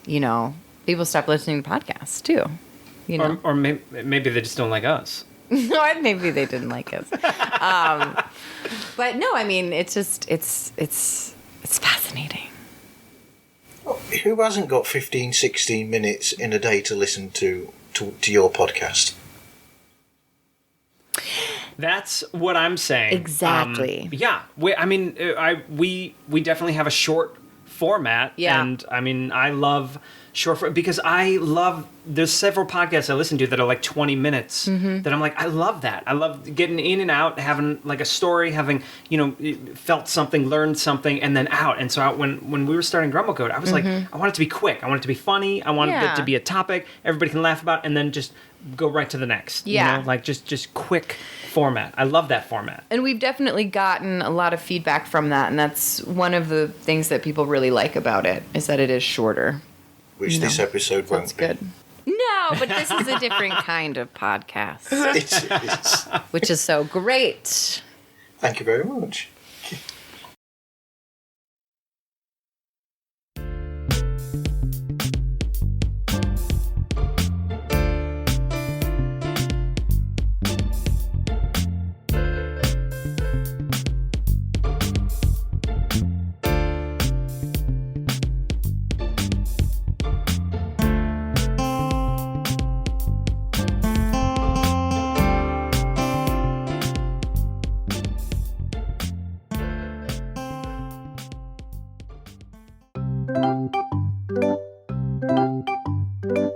people stop listening to podcasts too. Or maybe they just don't like us. No, maybe they didn't like us. But no, I mean, it's just it's fascinating. Who hasn't got 15-16 minutes in a day to listen to your podcast? That's what I'm saying. Exactly. Yeah. We definitely have a short format. Yeah. And I mean, I love because there's several podcasts I listen to that are like 20 minutes that I'm like, I love that. I love getting in and out, having like a story, having, felt something, learned something, and then out. And so when we were starting Grumble Goat, I was like, I want it to be quick. I want it to be funny. I want it to be a topic everybody can laugh about and then just go right to the next. Yeah. Like just quick format. I love that format. And we've definitely gotten a lot of feedback from that, and that's one of the things that people really like about it is that it is shorter. Which this episode won't That's be. good. No, but this is a different kind of podcast, It's, which is so great. thank you very much.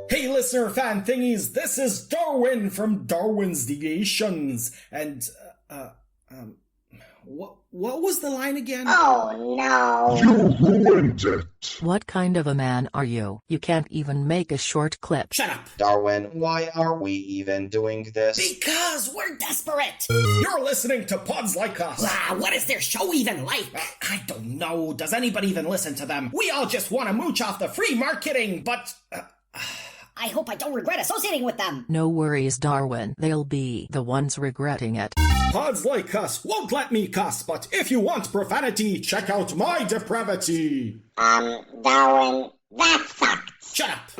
Hey listener fan thingies, this is Darwin from Darwin's Deviations, and What was the line again? Oh no. You ruined it. What kind of a man are you? You can't even make a short clip. Shut up. Darwin, why are we even doing this? Because we're desperate. You're listening to Pods Like Us. What is their show even like? I don't know. Does anybody even listen to them? We all just want to mooch off the free marketing, but... I hope I don't regret associating with them. No worries, Darwin. They'll be the ones regretting it. Pods Like Us won't let me cuss, but if you want profanity, check out my depravity. Darwin, that sucked. Shut up.